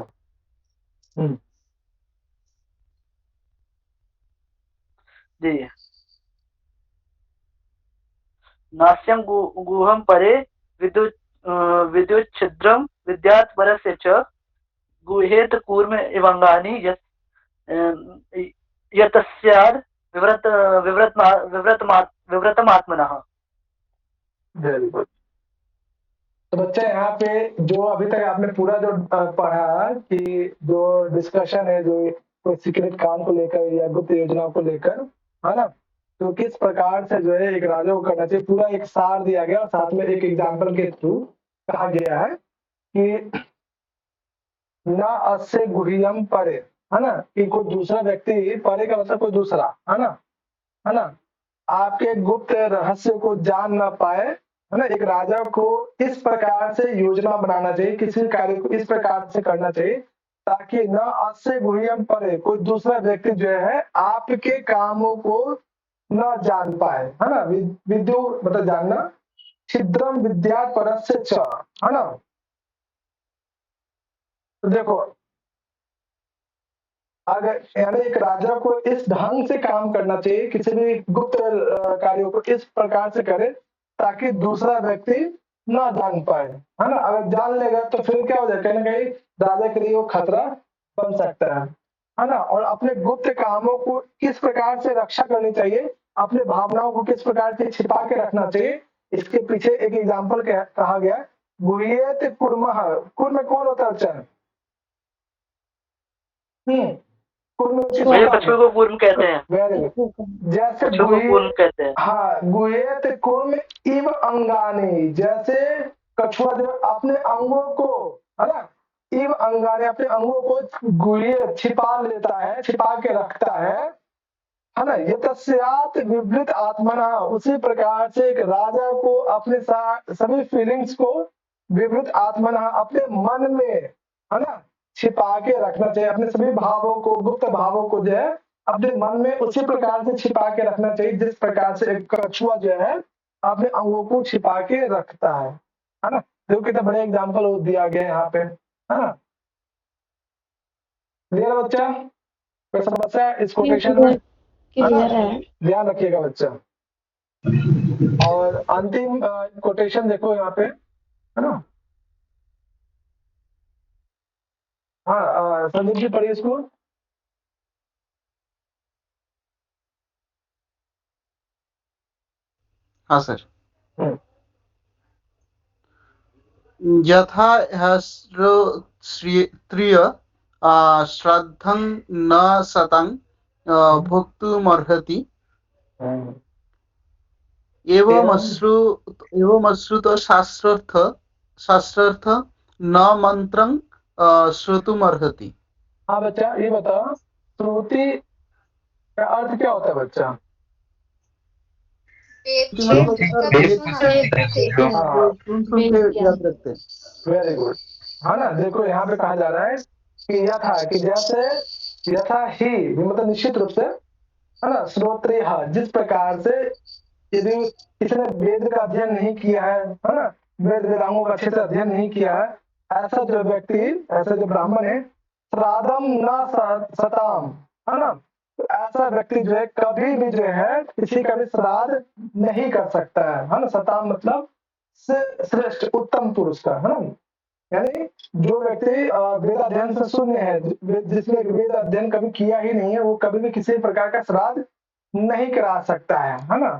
Speaker 9: जी, नास्यं गुहं परे विद्युत छिद्रम विद्यात् परस्य च गुहेत कूर्म इवांगानि यतस्याद् विव्रतमात्मनः।
Speaker 1: Very good. तो बच्चे यहाँ पे जो अभी तक आपने पूरा जो पढ़ा कि जो डिस्कशन है जो कोई सीक्रेट काम को लेकर या गुप्त योजनाओं को लेकर, है ना, तो किस प्रकार से जो है एक राजा को करना चाहिए, पूरा एक सार दिया गया और साथ में एक एग्जाम्पल के थ्रू कहा गया है कि न अस्य गुह्यम परे, है ना, कि कोई दूसरा व्यक्ति, परे का मतलब कोई दूसरा, है ना, आपके गुप्त रहस्य को जान ना पाए, है ना। एक राजा को इस प्रकार से योजना बनाना चाहिए, किसी कार्य को इस प्रकार से करना चाहिए ताकि न अस्य गुह्यम परे, कोई दूसरा व्यक्ति जो है आपके कामों को न जान पाए, है ना। विद्यु मतलब जानना, छिद्रम विद्या परस्य च, है ना। तो देखो अगर यानी एक राजा को इस ढंग से काम करना चाहिए, किसी भी गुप्त कार्यों को इस प्रकार से करे ताकि दूसरा व्यक्ति ना जान पाए, है ना। अगर जान लेगा तो फिर क्या हो जाए, कहीं ना कहीं राजा के लिए वो खतरा बन सकता है ना। और अपने गुप्त कामों को किस प्रकार से रक्षा करनी चाहिए, अपने भावनाओं को किस प्रकार से छिपा के रखना चाहिए, इसके पीछे एक एग्जाम्पल कहा गया, गुह्येत कुर्मः। कुर्म कौन होता है बच्चा? कुर्म
Speaker 9: कछुए को कूर्म कहते हैं।
Speaker 1: Very good. जैसे
Speaker 9: कछुए को कूर्म कहते हैं।
Speaker 1: हाँ, गुह्येत कुर्म इव अंगानि, जैसे कछुआ जो अपने अंगों को, है ना, इव अंगानि, अपने अंगों को गुह्येत छिपा लेता है, छिपा के रखता है ना। ये तस्यात विवृत आत्मना, उसी प्रकार से एक राजा को अपने सभी फीलिंग्स को विवृत आत्मना, अपने मन में, है ना, छिपा के रखना चाहिए। अपने सभी भावों को, गुप्त भावों को जो है अपने मन में उसी प्रकार से छिपा के रखना चाहिए जिस प्रकार से एक कछुआ जो है अपने अंगों को छिपा के रखता है ना। देखो कितना बड़े एग्जाम्पल दिया गया है यहाँ पे, है ना। क्लियर बच्चा? कोई समस्या है इस कोटेशन में? ध्यान रखिएगा बच्चा। और अंतिम कोटेशन देखो यहाँ पे, है ना। हाँ, संदीप जी पढ़िए इसको।
Speaker 7: हाँ सर। यथा श्रिय श्राद्धं न सतं भोक्तुमर्हति एवमश्रुत शास्त्रार्थ न मंत्रं श्रोतुमर्हति।
Speaker 1: हाँ बच्चा, ये बताओ श्रुति का अर्थ क्या होता है बच्चा? वेरी गुड, है ना। देखो यहाँ पे कहा जा रहा है कि यथा, कि जैसे, यथा ही मतलब निश्चित रूप से, है ना, श्रोत्रिय, जिस प्रकार से यदि किसी ने वेद का अध्ययन नहीं किया है ना, वेद वेदांगों का अच्छे से अध्ययन नहीं किया है, ऐसा जो व्यक्ति, ऐसा जो ब्राह्मण है, श्राद्धम न सताम, है ना, तो ऐसा व्यक्ति जो है कभी भी जो है किसी का भी श्राद्ध नहीं कर सकता है ना। सताम मतलब श्रेष्ठ, उत्तम पुरुष का, है ना। यानी जो व्यक्ति वेद अध्ययन से शून्य है, जिसने वेद अध्ययन कभी किया ही नहीं है, वो कभी भी किसी प्रकार का श्राद्ध नहीं करा सकता है ना।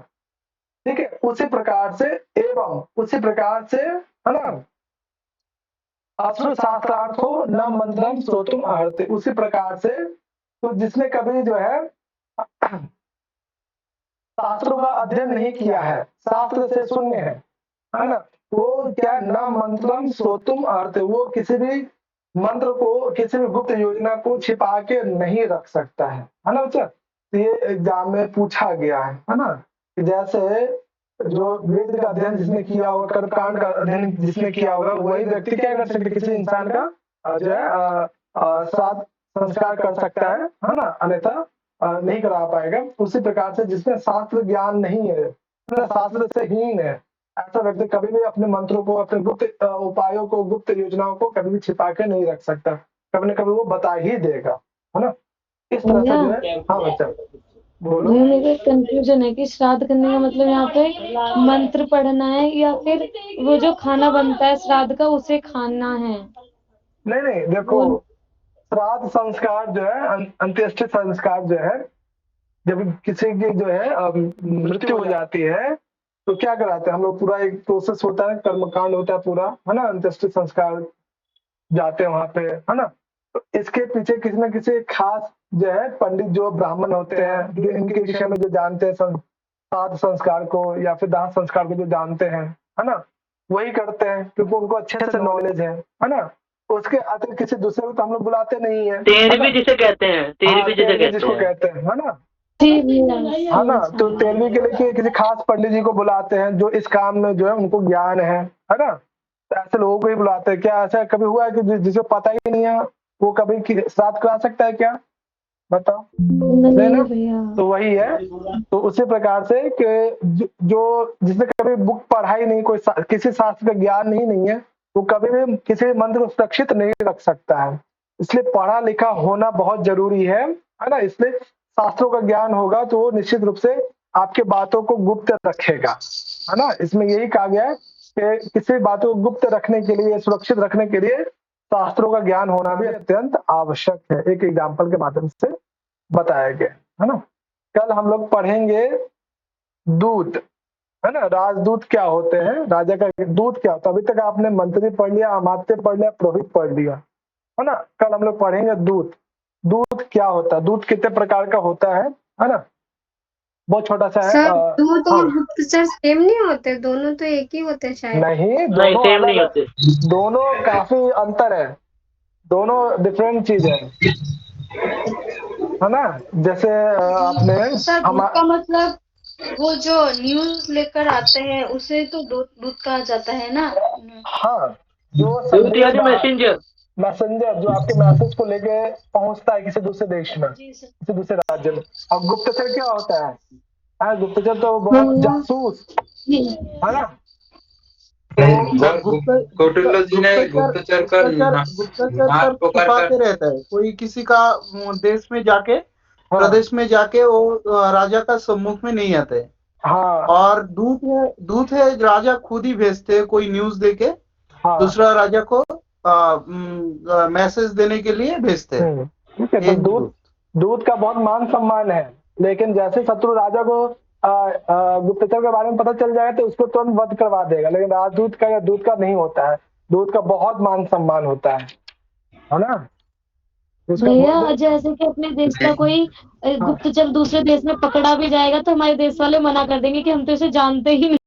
Speaker 1: ठीक है, उसी प्रकार से, एवं उसी प्रकार से, है ना, अश्रु शास्त्रार्थो न मंत्रम श्रोतुम अर्हति, उसी प्रकार से, तो जिसने कभी जो है शास्त्रों का अध्ययन नहीं किया है, शास्त्र से शून्य है ना, वो क्या, न मंत्रम श्रोतुम अर्हति, वो किसी भी मंत्र को, किसी भी गुप्त योजना को छिपा के नहीं रख सकता है ना बच्चा। ये एग्जाम में पूछा गया है ना। जैसे जो वेद का अध्ययन जिसने किया होगा, कर्मकांड का अध्ययन जिसने किया होगा, वही व्यक्ति क्या कर सकते, किसी इंसान का जो है श्राद्ध संस्कार कर सकता है ना, अन्यथा नहीं करा पाएगा। उसी प्रकार से जिसमें शास्त्र ज्ञान नहीं है, शास्त्र से हीन है, ऐसा व्यक्ति कभी भी अपने मंत्रों को, अपने गुप्त उपायों को, गुप्त योजनाओं को कभी भी छिपा के नहीं रख सकता, कभी न कभी वो बता ही देगा, है ना। इस तरह से जो है, हाँ बच्चा बोलो।
Speaker 6: मुझे कंफ्यूजन है कि श्राद्ध करने का मतलब यहाँ पे मंत्र पढ़ना है या फिर वो जो खाना बनता है श्राद्ध का उसे खाना है?
Speaker 1: नहीं, देखो श्राद्ध संस्कार जो है, अंत्येष्टि संस्कार जो है, जब किसी की जो है मृत्यु हो जाती है तो क्या कराते हैं हम लोग, पूरा एक प्रोसेस होता है, कर्मकांड होता है पूरा, है ना, अंत्येष्टि संस्कार जाते हैं वहां पे, है ना। तो इसके पीछे किसी न किसी खास जो है पंडित, जो ब्राह्मण होते हैं, जो इनके विषय में जो जानते हैं, श्राद्ध संस्कार को या फिर दाह संस्कार को जो जानते हैं, है ना, वही करते हैं, क्योंकि उनको अच्छे से नॉलेज है ना। उसके अतिरिक्त किसी दूसरे को तो हम लोग बुलाते नहीं है।
Speaker 9: तेरहवीं जिसे कहते हैं, तेरहवीं जिसको
Speaker 1: कहते हैं, है ना, है ना। तो 13वीं के लिए किसी खास पंडित जी को बुलाते हैं जो इस काम में जो है उनको ज्ञान है ना। तो ऐसे लोगों को ही बुलाते हैं। क्या ऐसा कभी हुआ है कि जिसे पता ही नहीं है वो कभी श्राद्ध करा सकता है क्या? बताओ। नहीं ना, तो वही है। तो उसी प्रकार से कि जो जिसने कभी बुक पढ़ाई नहीं, कोई किसी शास्त्र का ज्ञान नहीं है, वो कभी भी किसी मंत्र को सुरक्षित नहीं रख सकता है। इसलिए पढ़ा लिखा होना बहुत जरूरी है ना। इसलिए शास्त्रों का ज्ञान होगा तो वो निश्चित रूप से आपके बातों को गुप्त रखेगा, है ना। इसमें यही कहा गया है कि किसी बातों को गुप्त रखने के लिए, सुरक्षित रखने के लिए शास्त्रों का ज्ञान होना भी अत्यंत आवश्यक है। एक एग्जाम्पल के माध्यम से बताया गया, है ना। कल हम लोग पढ़ेंगे दूत, है ना, राजदूत क्या होते हैं, राजा का दूत क्या होता है। अभी तक आपने मंत्री पढ़ लिया, अमात्य पढ़ लिया, पुरोहित पढ़ लिया, है ना। कल हम लोग पढ़ेंगे दूत। दूत क्या होता है, दूत कितने प्रकार का होता है ना, बहुत छोटा सा है।
Speaker 2: सर दूत और गुप्तचर सेम नहीं होते, दोनों तो एक ही होते हैं शायद।
Speaker 1: नहीं,
Speaker 9: नहीं
Speaker 1: दोनों
Speaker 9: सेम नहीं
Speaker 1: अलग
Speaker 9: होते।
Speaker 1: दोनों काफी अंतर है, दोनों डिफरेंट चीज है ना। जैसे आपने
Speaker 5: सर दूत का मतलब वो जो न्यूज लेकर आते हैं उसे तो दूत कहा जाता है ना।
Speaker 1: हाँ, जो
Speaker 9: दूत यानी मैसेंजर।
Speaker 1: मैसेंजर जो आपके मैसेज को लेके पहुंचता है किसी दूसरे देश में, किसी दूसरे राज्य में। अब गुप्तचर क्या होता है, गुप्तचर तो बहुत जासूस, है ना।
Speaker 4: कौटिल्य जी ने गुप्तचर का
Speaker 7: गुप्तचर छुपाते रहता है, कोई किसी का देश में जाके प्रदेश में जाके वो राजा का सम्मुख में नहीं आते।
Speaker 1: हाँ। और
Speaker 7: दूत है राजा खुद ही भेजते हैं कोई न्यूज देके दूसरा राजा को मैसेज देने के लिए भेजते हैं।
Speaker 1: ठीक है, तो दूत का बहुत मान सम्मान है, लेकिन जैसे शत्रु राजा को गुप्तचर के बारे में पता चल जाए तो उसको तुरंत वध करवा देगा, लेकिन राजदूत का या दूत का नहीं होता है। दूत का बहुत मान सम्मान होता है ना।
Speaker 6: भैया जैसे कि अपने देश का कोई गुप्तचर दूसरे देश में पकड़ा भी जाएगा तो हमारे देश वाले मना कर देंगे कि हम तो इसे जानते ही नहीं।